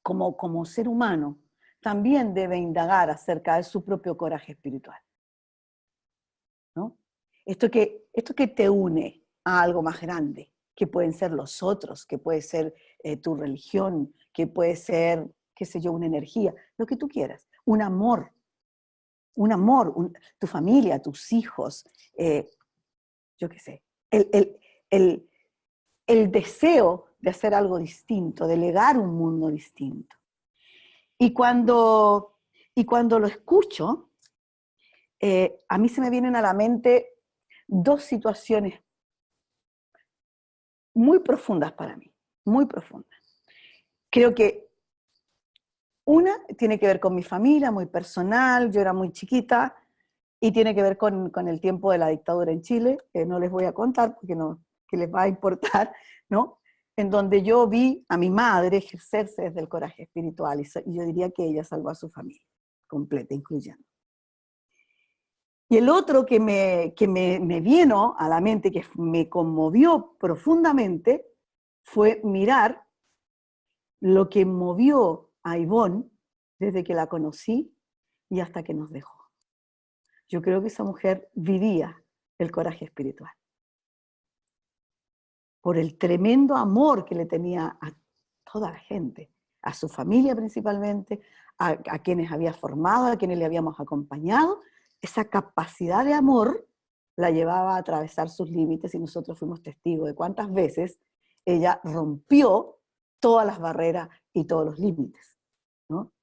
Speaker 2: como ser humano, también debe indagar acerca de su propio coraje espiritual, ¿no? Esto que te une a algo más grande, que pueden ser los otros, que puede ser tu religión, que puede ser, qué sé yo, una energía, lo que tú quieras, un amor, tu familia, tus hijos, yo qué sé, el deseo de hacer algo distinto, de legar un mundo distinto. Y cuando lo escucho, a mí se me vienen a la mente dos situaciones muy profundas para mí, muy profundas. Creo que una tiene que ver con mi familia, muy personal, yo era muy chiquita, y tiene que ver con el tiempo de la dictadura en Chile, que no les voy a contar porque no, que les va a importar, ¿no? En donde yo vi a mi madre ejercerse desde el coraje espiritual, y yo diría que ella salvó a su familia, completa, incluyendo. Y el otro que me vino a la mente, que me conmovió profundamente, fue mirar lo que movió a Ivonne desde que la conocí y hasta que nos dejó. Yo creo que esa mujer vivía el coraje espiritual, por el tremendo amor que le tenía a toda la gente, a su familia principalmente, a quienes había formado, a quienes le habíamos acompañado. Esa capacidad de amor la llevaba a atravesar sus límites, y nosotros fuimos testigos de cuántas veces ella rompió todas las barreras y todos los límites, ¿no?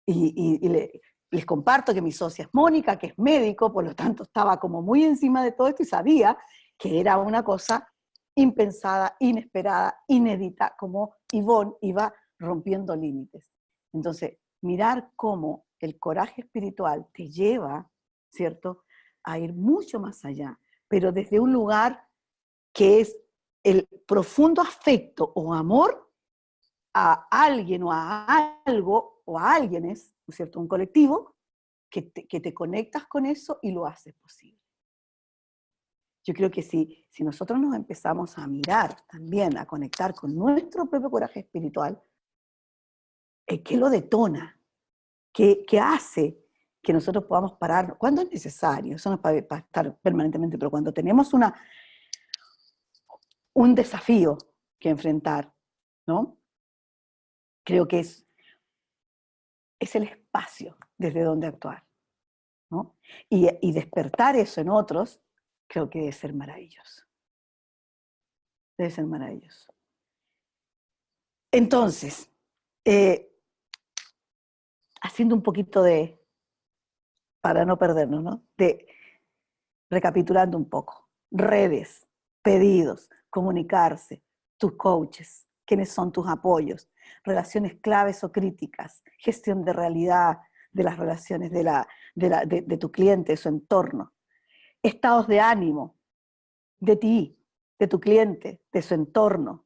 Speaker 2: Les comparto que mi socia es Mónica, que es médico, por lo tanto estaba como muy encima de todo esto y sabía que era una cosa impensada, inesperada, inédita, como Ivonne iba rompiendo límites. Entonces, mirar cómo el coraje espiritual te lleva, ¿cierto?, a ir mucho más allá, pero desde un lugar que es el profundo afecto o amor a alguien o a algo o a alguienes, ¿no es cierto?, un colectivo, que te conectas con eso y lo haces posible. Yo creo que si nosotros nos empezamos a mirar también, a conectar con nuestro propio coraje espiritual, ¿qué lo detona? ¿Qué hace que nosotros podamos pararnos? ¿Cuándo es necesario? Eso no es para estar permanentemente, pero cuando tenemos un desafío que enfrentar, ¿no? Creo que es el espacio desde donde actuar, ¿no? Y despertar eso en otros, creo que debe ser maravilloso. Debe ser maravilloso. Entonces, haciendo un poquito para no perdernos, ¿no?, recapitulando un poco, redes, pedidos, comunicarse, tus coaches, quiénes son tus apoyos, relaciones claves o críticas, gestión de realidad de las relaciones de tu cliente, de su entorno, estados de ánimo de ti, de tu cliente, de su entorno,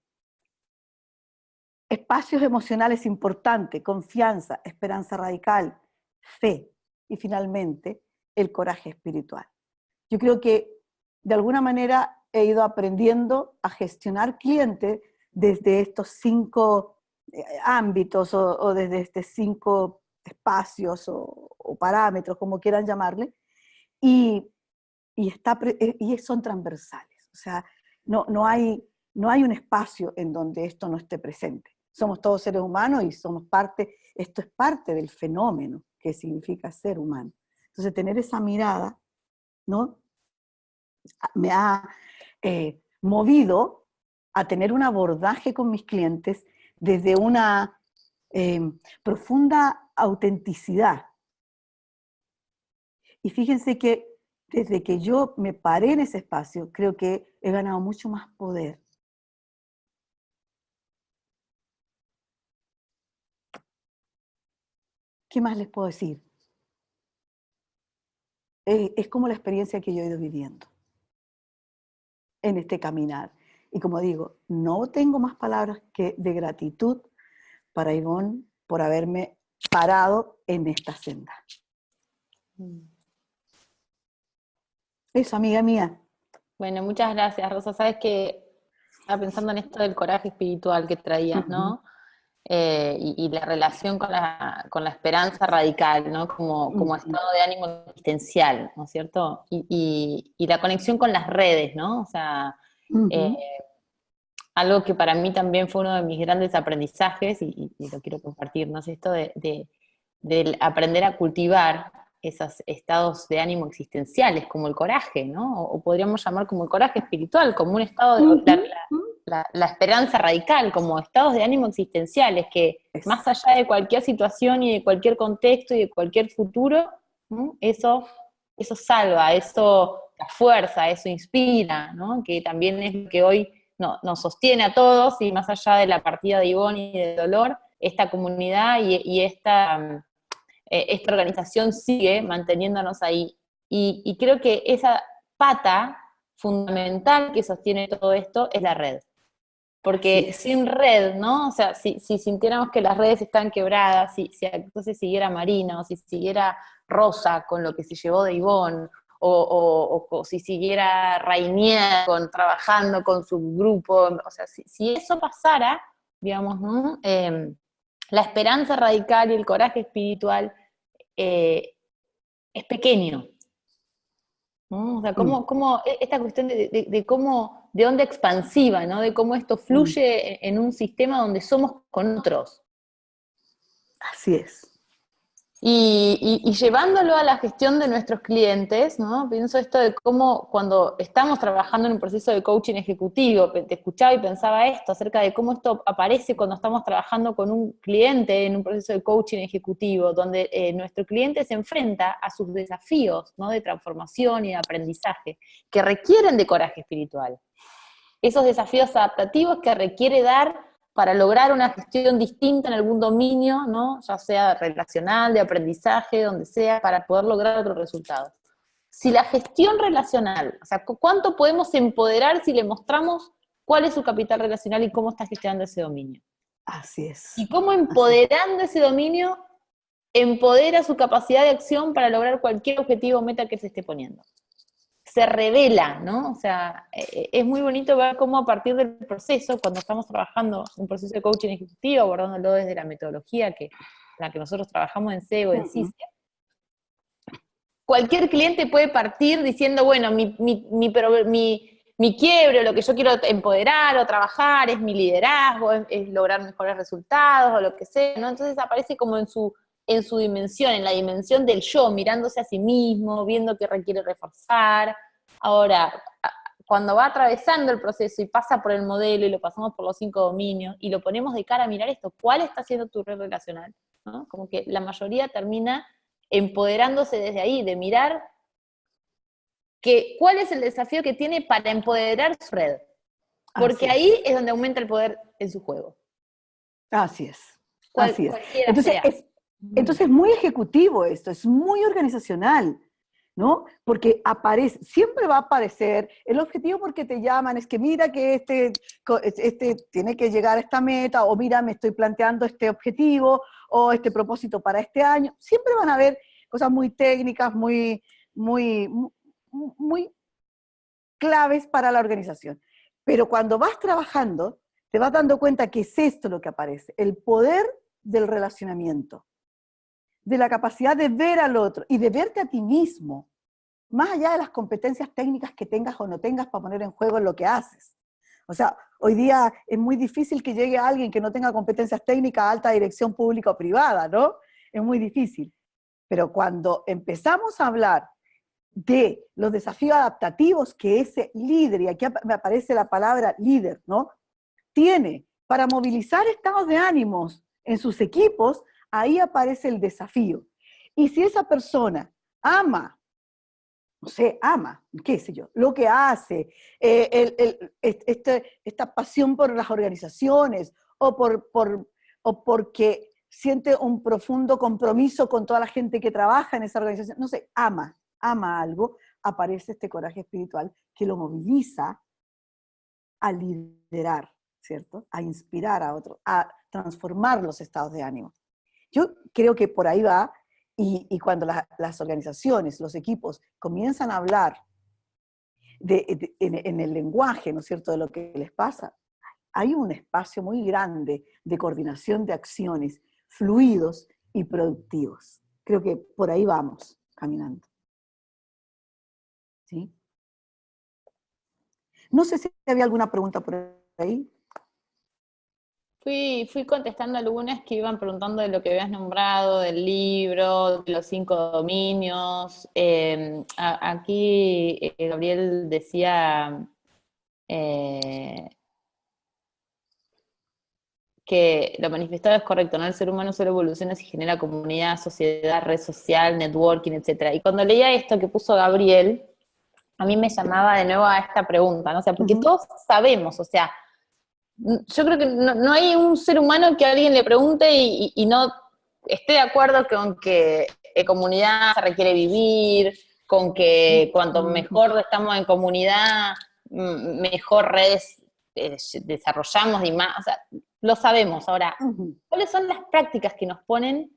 Speaker 2: espacios emocionales importantes, confianza, esperanza radical, fe y finalmente el coraje espiritual. Yo creo que de alguna manera he ido aprendiendo a gestionar clientes desde estos 5 ámbitos o desde estos 5 espacios o parámetros, como quieran llamarle, y son transversales. O sea, no hay un espacio en donde esto no esté presente. Somos todos seres humanos y esto es parte del fenómeno, que significa ser humano. Entonces, tener esa mirada, ¿no? Me ha movido a tener un abordaje con mis clientes desde una profunda autenticidad. Y fíjense que desde que yo me paré en ese espacio, creo que he ganado mucho más poder. ¿Qué más les puedo decir? Es como la experiencia que yo he ido viviendo en este caminar. Y como digo, no tengo más palabras que de gratitud para Ivonne por haberme parado en esta senda. Eso, amiga mía.
Speaker 1: Bueno, muchas gracias, Rosa. Sabes que estaba pensando en esto del coraje espiritual que traías, ¿no? Y la relación con la esperanza radical, ¿no? Como estado de ánimo existencial, ¿no es cierto? Y la conexión con las redes, ¿no? O sea, algo que para mí también fue uno de mis grandes aprendizajes, y lo quiero compartir, ¿no? Es esto de aprender a cultivar esos estados de ánimo existenciales, como el coraje, ¿no? O podríamos llamar como el coraje espiritual, como un estado de la esperanza radical, como estados de ánimo existenciales, que más allá de cualquier situación y de cualquier contexto y de cualquier futuro, ¿no? Eso salva, eso da fuerza, eso inspira, ¿no? Que también es lo que hoy nos sostiene a todos, y más allá de la partida de Ivonne y de dolor, esta comunidad y esta organización sigue manteniéndonos ahí. Y creo que esa pata fundamental que sostiene todo esto es la red. Porque sin red, ¿no? O sea, si sintiéramos que las redes están quebradas, si entonces siguiera Marina, o si siguiera Rosa con lo que se llevó de Ivonne, o si siguiera Rainier trabajando con su grupo, o sea, si eso pasara, digamos, ¿no? La esperanza radical y el coraje espiritual es pequeño, ¿no? O sea, cómo esta cuestión de cómo, de onda expansiva, ¿no? De cómo esto fluye en un sistema donde somos con otros.
Speaker 2: Así es.
Speaker 1: Y llevándolo a la gestión de nuestros clientes, ¿no? Pienso esto de cómo cuando estamos trabajando en un proceso de coaching ejecutivo, te escuchaba y pensaba esto, acerca de cómo esto aparece cuando estamos trabajando con un cliente en un proceso de coaching ejecutivo, donde nuestro cliente se enfrenta a sus desafíos, ¿no? De transformación y de aprendizaje, que requieren de coraje espiritual. Esos desafíos adaptativos que requiere dar para lograr una gestión distinta en algún dominio, ¿no? Ya sea relacional, de aprendizaje, donde sea, para poder lograr otros resultados. Si la gestión relacional, o sea, ¿cuánto podemos empoderar si le mostramos cuál es su capital relacional y cómo está gestionando ese dominio?
Speaker 2: Así es.
Speaker 1: Y cómo empoderando ese dominio, empodera su capacidad de acción para lograr cualquier objetivo o meta que se esté poniendo. Se revela, ¿no? O sea, es muy bonito ver cómo a partir del proceso, cuando estamos trabajando un proceso de coaching ejecutivo, abordándolo desde la metodología la que nosotros trabajamos en SEO, en CICE, cualquier cliente puede partir diciendo, bueno, mi quiebre, lo que yo quiero empoderar o trabajar, es mi liderazgo, es lograr mejores resultados, o lo que sea, ¿no? Entonces aparece como en su dimensión, en la dimensión del yo, mirándose a sí mismo, viendo qué requiere reforzar. Ahora, cuando va atravesando el proceso y pasa por el modelo y lo pasamos por los 5 dominios y lo ponemos de cara a mirar esto, ¿cuál está siendo tu red relacional? ¿No? Como que la mayoría termina empoderándose desde ahí, de mirar cuál es el desafío que tiene para empoderar su red. Porque ahí es donde aumenta el poder en su juego.
Speaker 2: Así es. Así es.
Speaker 1: Entonces,
Speaker 2: entonces es muy ejecutivo esto, es muy organizacional, ¿no? Porque siempre va a aparecer el objetivo porque te llaman, es que mira que este tiene que llegar a esta meta, o mira, me estoy planteando este objetivo, o este propósito para este año. Siempre van a haber cosas muy técnicas, muy claves para la organización. Pero cuando vas trabajando, te vas dando cuenta que es esto lo que aparece, el poder del relacionamiento, de la capacidad de ver al otro y de verte a ti mismo, más allá de las competencias técnicas que tengas o no tengas para poner en juego lo que haces. O sea, hoy día es muy difícil que llegue alguien que no tenga competencias técnicas a alta dirección pública o privada, ¿no? Es muy difícil. Pero cuando empezamos a hablar de los desafíos adaptativos que ese líder, y aquí me aparece la palabra líder, ¿no?, tiene para movilizar estados de ánimos en sus equipos, ahí aparece el desafío. Y si esa persona ama, no sé, ama, qué sé yo, lo que hace, esta pasión por las organizaciones, o porque siente un profundo compromiso con toda la gente que trabaja en esa organización, no sé, ama algo, aparece este coraje espiritual que lo moviliza a liderar, ¿cierto? A inspirar a otros, a transformar los estados de ánimo. Yo creo que por ahí va, y cuando las organizaciones, los equipos comienzan a hablar en el lenguaje, ¿no es cierto?, de lo que les pasa, hay un espacio muy grande de coordinación de acciones, fluidos y productivos. Creo que por ahí vamos caminando. ¿Sí? No sé si había alguna pregunta por ahí.
Speaker 1: Fui contestando algunas que iban preguntando de lo que habías nombrado, del libro, de los 5 dominios. Aquí Gabriel decía que lo manifestado es correcto, ¿no? El ser humano solo evoluciona si genera comunidad, sociedad, red social, networking, etc. Y cuando leía esto que puso Gabriel, a mí me llamaba de nuevo a esta pregunta, ¿no? O sea, porque todos sabemos, o sea, yo creo que no hay un ser humano que a alguien le pregunte y no esté de acuerdo con que comunidad se requiere vivir, con que cuanto mejor estamos en comunidad, mejor redes desarrollamos y más, o sea, lo sabemos. Ahora, ¿cuáles son las prácticas que nos ponen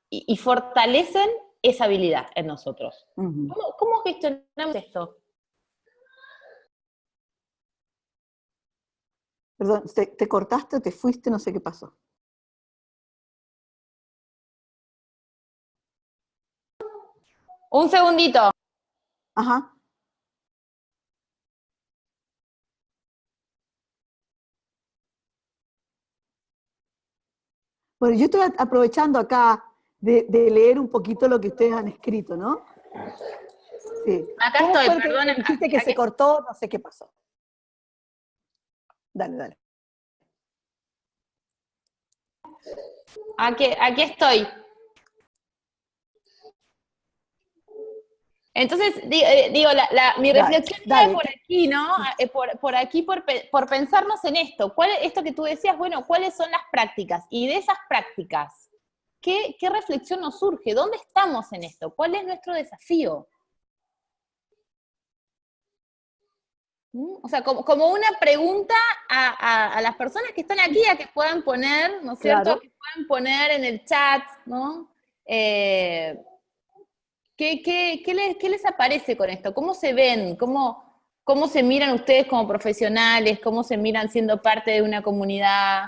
Speaker 1: y fortalecen esa habilidad en nosotros? ¿Cómo gestionamos esto?
Speaker 2: Perdón, te cortaste, te fuiste, no sé qué pasó.
Speaker 1: Un segundito.
Speaker 2: Ajá. Bueno, yo estoy aprovechando acá de leer un poquito lo que ustedes han escrito, ¿no? Sí.
Speaker 1: Acá estoy, perdón.
Speaker 2: Dijiste que se cortó, no sé qué pasó. Dale.
Speaker 1: Aquí estoy. Entonces, digo, mi reflexión era por aquí, ¿no? Por aquí, por pensarnos en esto. Esto que tú decías, bueno, ¿cuáles son las prácticas? Y de esas prácticas, ¿qué reflexión nos surge? ¿Dónde estamos en esto? ¿Cuál es nuestro desafío? O sea, como una pregunta a las personas que están aquí, a que puedan poner, ¿no es cierto?
Speaker 2: Claro.
Speaker 1: Que puedan poner en el chat, ¿no? ¿Qué les aparece con esto? ¿Cómo se ven? ¿Cómo se miran ustedes como profesionales? ¿Cómo se miran siendo parte de una comunidad?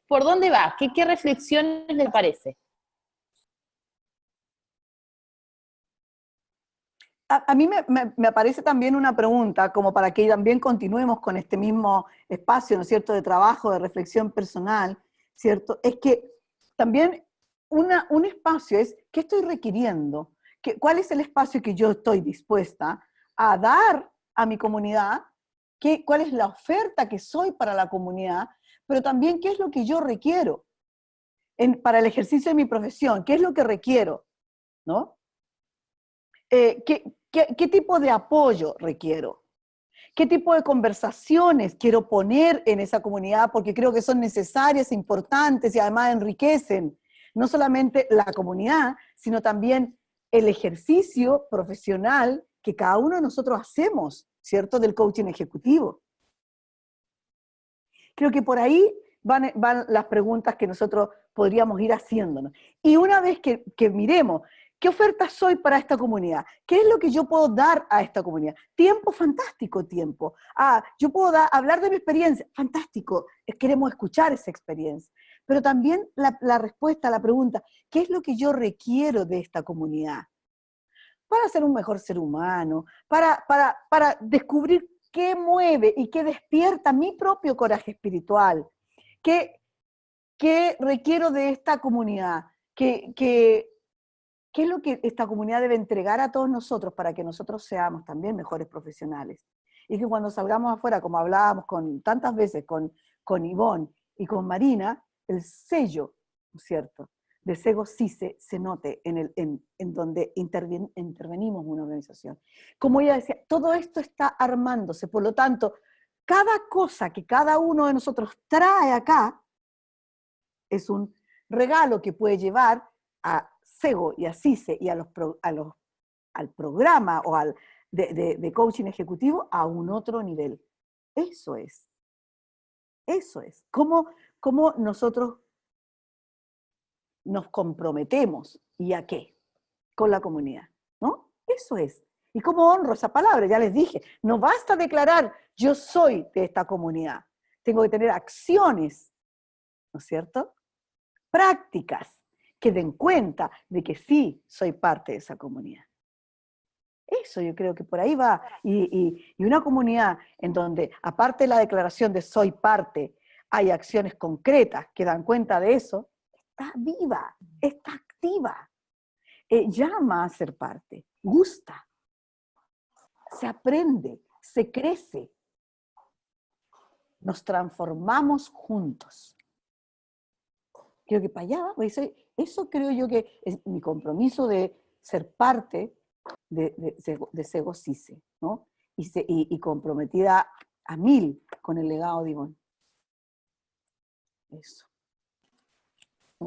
Speaker 1: ¿Por dónde va? ¿Qué reflexiones les parece?
Speaker 2: A mí me aparece también una pregunta, como para que también continuemos con este mismo espacio, ¿no es cierto?, de trabajo, de reflexión personal, ¿cierto? Es que también un espacio es, ¿qué estoy requiriendo? ¿Cuál es el espacio que yo estoy dispuesta a dar a mi comunidad? ¿Cuál es la oferta que soy para la comunidad? Pero también, ¿qué es lo que yo requiero para el ejercicio de mi profesión? ¿Qué es lo que requiero? ¿No? ¿Qué tipo de apoyo requiero? ¿Qué tipo de conversaciones quiero poner en esa comunidad? Porque creo que son necesarias, importantes y además enriquecen no solamente la comunidad, sino también el ejercicio profesional que cada uno de nosotros hacemos, ¿cierto? Del coaching ejecutivo. Creo que por ahí van las preguntas que nosotros podríamos ir haciéndonos. Y una vez que miremos, ¿qué oferta soy para esta comunidad? ¿Qué es lo que yo puedo dar a esta comunidad? Tiempo, fantástico tiempo. Yo puedo hablar de mi experiencia, fantástico. Queremos escuchar esa experiencia. Pero también la respuesta a la pregunta, ¿qué es lo que yo requiero de esta comunidad? Para ser un mejor ser humano, para descubrir qué mueve y qué despierta mi propio coraje espiritual. ¿Qué requiero de esta comunidad? ¿Qué es lo que esta comunidad debe entregar a todos nosotros para que nosotros seamos también mejores profesionales? Y que cuando salgamos afuera, como hablábamos tantas veces con Ivonne y con Marina, el sello, ¿no es cierto?, de Sego CICE se note en donde intervenimos una organización. Como ella decía, todo esto está armándose, por lo tanto, cada cosa que cada uno de nosotros trae acá es un regalo que puede llevar a Sego y a CICE y al programa o de coaching ejecutivo a un otro nivel. Eso es. Eso es. ¿Cómo nosotros nos comprometemos y a qué? Con la comunidad, ¿no? Eso es. ¿Y cómo honro esa palabra? Ya les dije, no basta declarar yo soy de esta comunidad. Tengo que tener acciones, ¿no es cierto?, prácticas que den cuenta de que sí soy parte de esa comunidad. Eso yo creo que por ahí va. Y una comunidad en donde, aparte de la declaración de soy parte, hay acciones concretas que dan cuenta de eso, está viva, está activa, llama a ser parte, gusta, se aprende, se crece, nos transformamos juntos. Creo que para allá, eso creo yo que es mi compromiso de ser parte de Sego CICE, ¿no? Y comprometida a 1000 con el legado de Ivonne. Eso.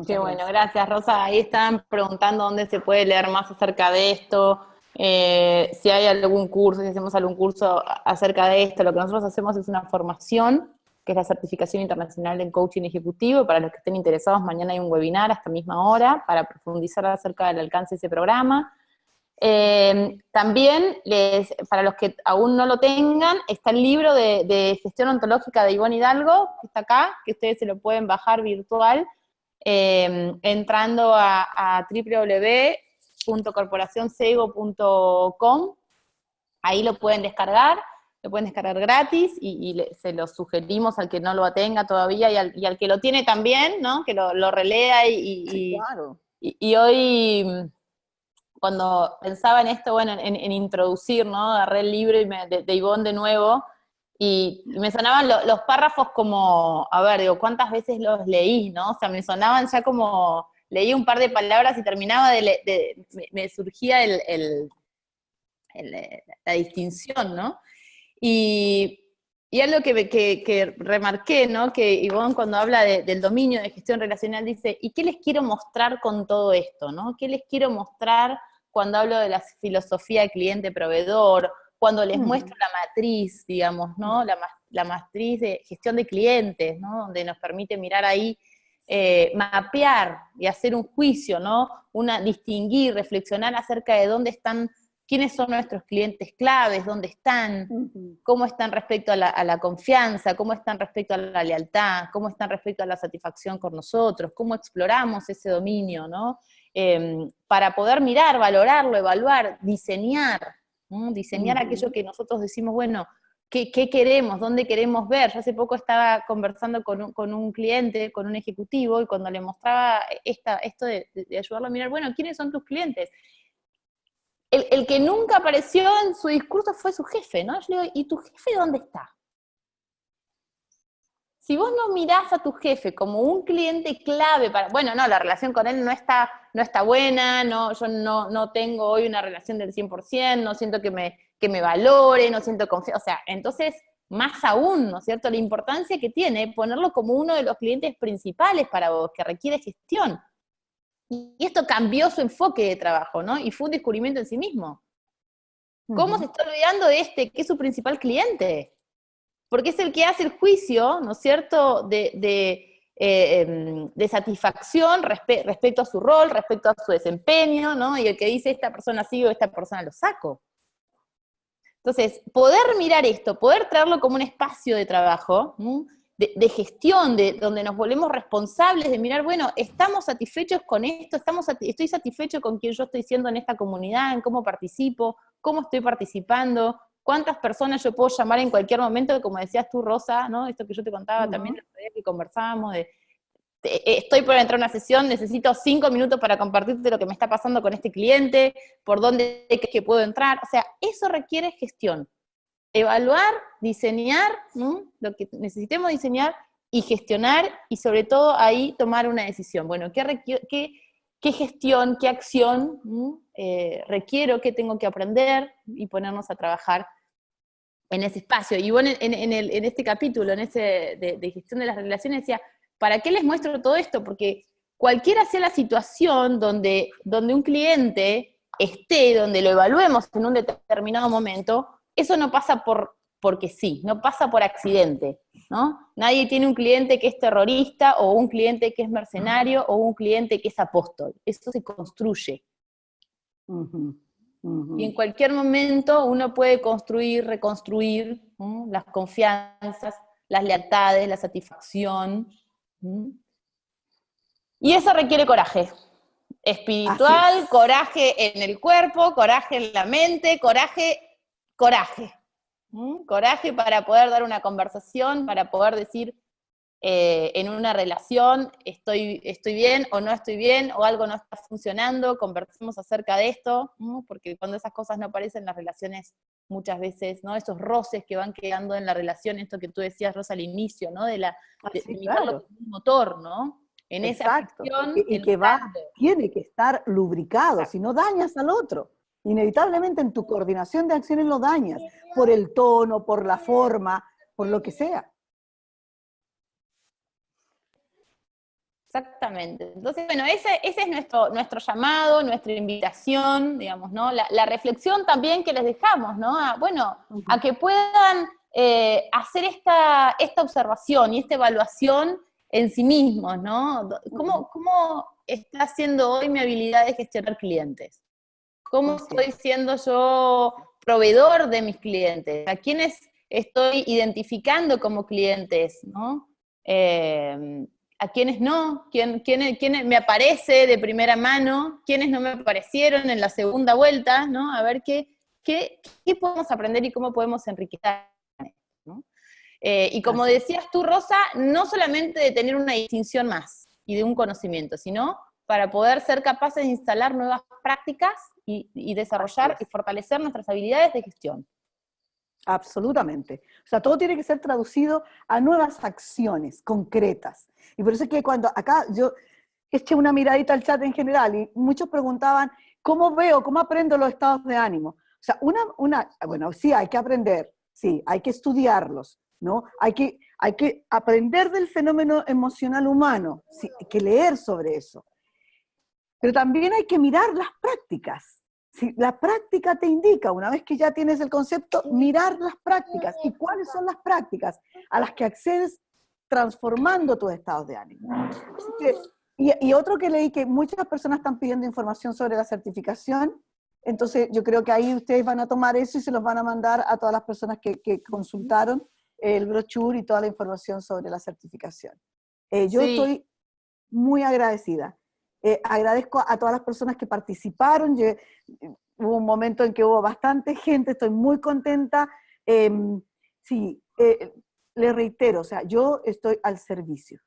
Speaker 1: Qué bueno, gracias Rosa. Ahí están preguntando dónde se puede leer más acerca de esto, si hay algún curso, si hacemos algún curso acerca de esto. Lo que nosotros hacemos es una formación, que es la Certificación Internacional en Coaching Ejecutivo. Para los que estén interesados, mañana hay un webinar a esta misma hora para profundizar acerca del alcance de ese programa. También, para los que aún no lo tengan, está el libro de gestión ontológica de Ivonne Hidalgo, que está acá, que ustedes se lo pueden bajar virtual, entrando a www.corporacionsego.com. Ahí lo pueden descargar gratis, y se lo sugerimos al que no lo tenga todavía, y al que lo tiene también, ¿no?, que lo relea,
Speaker 2: sí, claro.
Speaker 1: y hoy, cuando pensaba en esto, bueno, en introducir, ¿no?, agarré el libro de Ivonne de nuevo, y me sonaban los párrafos como, a ver, digo, ¿cuántas veces los leí, no? O sea, me sonaban ya como, leí un par de palabras y terminaba me surgía la distinción, ¿no? Y algo que remarqué, ¿no?, que Ivonne, cuando habla del dominio de gestión relacional, dice, ¿y qué les quiero mostrar con todo esto, no? ¿Qué les quiero mostrar cuando hablo de la filosofía de cliente-proveedor, cuando les muestro la matriz, digamos, ¿no?, la matriz de gestión de clientes, ¿no?, donde nos permite mirar ahí, mapear y hacer un juicio, ¿no?, distinguir, reflexionar acerca de dónde están, quiénes son nuestros clientes claves, dónde están, cómo están respecto a la confianza, cómo están respecto a la lealtad, cómo están respecto a la satisfacción con nosotros, cómo exploramos ese dominio, ¿no? Para poder mirar, valorarlo, evaluar, diseñar, ¿no? Diseñar aquello que nosotros decimos, bueno, ¿qué queremos? ¿Dónde queremos ver? Yo hace poco estaba conversando con un cliente, con un ejecutivo, y cuando le mostraba esto de ayudarlo a mirar, bueno, ¿quiénes son tus clientes? El que nunca apareció en su discurso fue su jefe, ¿no? Yo le digo, ¿y tu jefe dónde está? Si vos no mirás a tu jefe como un cliente clave para, bueno, no, la relación con él no está buena, no, yo no tengo hoy una relación del 100%, no siento que me valore, no siento confianza, o sea, entonces, más aún, ¿no es cierto?, la importancia que tiene ponerlo como uno de los clientes principales para vos, que requiere gestión. Y esto cambió su enfoque de trabajo, ¿no? Y fue un descubrimiento en sí mismo. ¿Cómo se está olvidando de que es su principal cliente? Porque es el que hace el juicio, ¿no es cierto?, de satisfacción respecto a su rol, respecto a su desempeño, ¿no? Y el que dice, esta persona sigo, esta persona lo saco. Entonces, poder mirar esto, poder traerlo como un espacio de trabajo, ¿no?, de gestión, donde nos volvemos responsables de mirar, bueno, ¿estamos satisfechos con esto? ¿Estoy satisfecho con quien yo estoy siendo en esta comunidad, en cómo participo, cómo estoy participando? ¿Cuántas personas yo puedo llamar en cualquier momento? Como decías tú, Rosa, ¿no? Esto que yo te contaba también el otro día que conversábamos, estoy por entrar a una sesión, necesito 5 minutos para compartirte lo que me está pasando con este cliente, por dónde es que puedo entrar. O sea, eso requiere gestión. Evaluar, diseñar, ¿no?, lo que necesitemos diseñar y gestionar, y sobre todo ahí tomar una decisión. Bueno, ¿qué gestión, qué acción requiero, qué tengo que aprender? Y ponernos a trabajar en ese espacio. Y bueno, en este capítulo, de gestión de las relaciones, decía, ¿para qué les muestro todo esto? Porque cualquiera sea la situación donde un cliente esté, donde lo evaluemos en un determinado momento, eso no pasa porque sí, no pasa por accidente, ¿no? Nadie tiene un cliente que es terrorista, o un cliente que es mercenario, o un cliente que es apóstol. Eso se construye.
Speaker 2: Ujú, ujú.
Speaker 1: Y en cualquier momento uno puede construir, reconstruir, ¿no?, las confianzas, las lealtades, la satisfacción. Y eso requiere coraje.
Speaker 2: Así
Speaker 1: Espiritual,
Speaker 2: es.
Speaker 1: coraje en el cuerpo, coraje en la mente, coraje. Coraje para poder dar una conversación, para poder decir en una relación, estoy bien o no estoy bien, o algo no está funcionando, conversemos acerca de esto, ¿no? Porque cuando esas cosas no aparecen, las relaciones muchas veces, ¿no?, esos roces que van quedando en la relación, esto que tú decías, Rosa, al inicio, ¿no?, de
Speaker 2: Así,
Speaker 1: mirarlo
Speaker 2: claro.
Speaker 1: como un motor, ¿no? En esa
Speaker 2: Exacto,
Speaker 1: fricción,
Speaker 2: y
Speaker 1: el
Speaker 2: que
Speaker 1: saldo.
Speaker 2: tiene que estar lubricado, si
Speaker 1: Exacto.
Speaker 2: no dañas al otro. Inevitablemente en tu coordinación de acciones lo dañas, por el tono, por la forma, por lo que sea.
Speaker 1: Exactamente. Entonces, bueno, ese es nuestro llamado, nuestra invitación, digamos, ¿no? La reflexión también que les dejamos, ¿no? A que puedan hacer esta observación y esta evaluación en sí mismos, ¿no? ¿Cómo está siendo hoy mi habilidad de gestionar clientes? ¿Cómo
Speaker 2: Así
Speaker 1: estoy
Speaker 2: es.
Speaker 1: siendo yo proveedor de mis clientes? ¿A quiénes estoy identificando como clientes, ¿no? A quienes no, quién me aparece de primera mano, quiénes no me aparecieron en la segunda vuelta, ¿no? A ver qué podemos aprender y cómo podemos enriquecer, ¿no? Y como
Speaker 2: Así es.
Speaker 1: decías tú, Rosa, no solamente de tener una distinción más y de un conocimiento, sino para poder ser capaces de instalar nuevas prácticas y
Speaker 2: Así
Speaker 1: desarrollar y
Speaker 2: es.
Speaker 1: fortalecer nuestras habilidades de gestión.
Speaker 2: Absolutamente. O sea, todo tiene que ser traducido a nuevas acciones concretas. Y por eso es que cuando acá yo eché una miradita al chat en general y muchos preguntaban, ¿cómo veo, cómo aprendo los estados de ánimo? O sea, bueno, sí, hay que aprender, sí, hay que estudiarlos, ¿no? Hay que aprender del fenómeno emocional humano, sí, hay que leer sobre eso. Pero también hay que mirar las prácticas. Si la práctica te indica, una vez que ya tienes el concepto, mirar las prácticas. ¿Y cuáles son las prácticas a las que accedes transformando tus estados de ánimo? Y otro que leí, que muchas personas están pidiendo información sobre la certificación, entonces yo creo que ahí ustedes van a tomar eso y se los van a mandar a todas las personas que consultaron el brochure y toda la información sobre la certificación. Yo
Speaker 1: Sí,
Speaker 2: estoy muy agradecida. Agradezco a todas las personas que participaron. Hubo un momento en que hubo bastante gente, estoy muy contenta. Sí, le reitero, o sea, yo estoy al servicio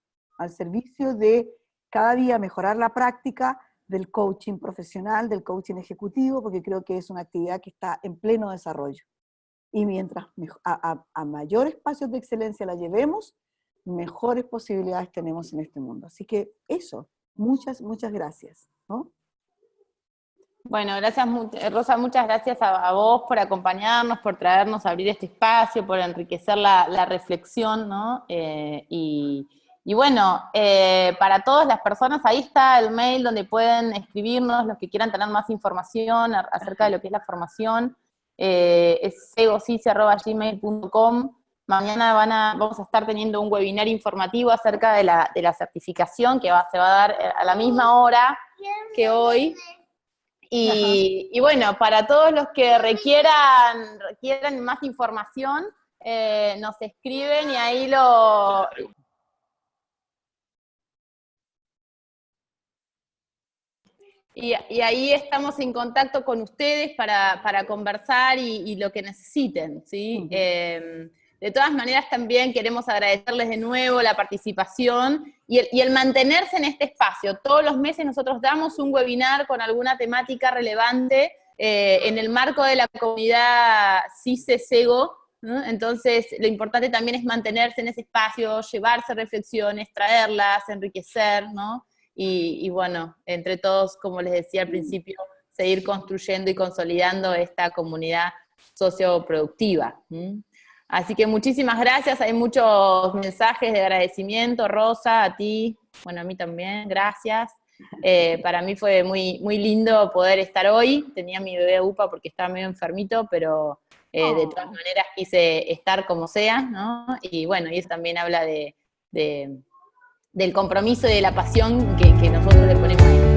Speaker 2: de cada día mejorar la práctica del coaching profesional, del coaching ejecutivo, porque creo que es una actividad que está en pleno desarrollo. Y mientras a mayor espacios de excelencia la llevemos, mejores posibilidades tenemos en este mundo. Así que eso, muchas gracias, ¿no?
Speaker 1: bueno, gracias, Rosa, muchas gracias a vos por acompañarnos, por traernos a abrir este espacio, por enriquecer la reflexión, ¿no? Y bueno, para todas las personas, ahí está el mail donde pueden escribirnos los que quieran tener más información acerca de lo que es la formación. Es egocici@gmail.com. Mañana vamos a estar teniendo un webinar informativo acerca de la certificación que se va a dar a la misma hora que hoy.
Speaker 2: Ajá.
Speaker 1: Y bueno, para todos los que requieran más información, nos escriben y ahí y ahí estamos en contacto con ustedes para conversar y lo que necesiten, ¿sí?
Speaker 2: Uh-huh.
Speaker 1: de todas maneras también queremos agradecerles de nuevo la participación y el mantenerse en este espacio. Todos los meses nosotros damos un webinar con alguna temática relevante en el marco de la comunidad CICE-SEGO, ¿no? Entonces, lo importante también es mantenerse en ese espacio, llevarse reflexiones, traerlas, enriquecer, ¿no? Y bueno, entre todos, como les decía al principio, seguir construyendo y consolidando esta comunidad socioproductiva. Así que muchísimas gracias, hay muchos mensajes de agradecimiento, Rosa, a ti, bueno, a mí también, gracias. Para mí fue muy, muy lindo poder estar hoy, tenía mi bebé UPA porque estaba medio enfermito, pero de todas maneras quise estar como sea, ¿no? Y bueno, y eso también habla del compromiso y de la pasión que nosotros le ponemos ahí.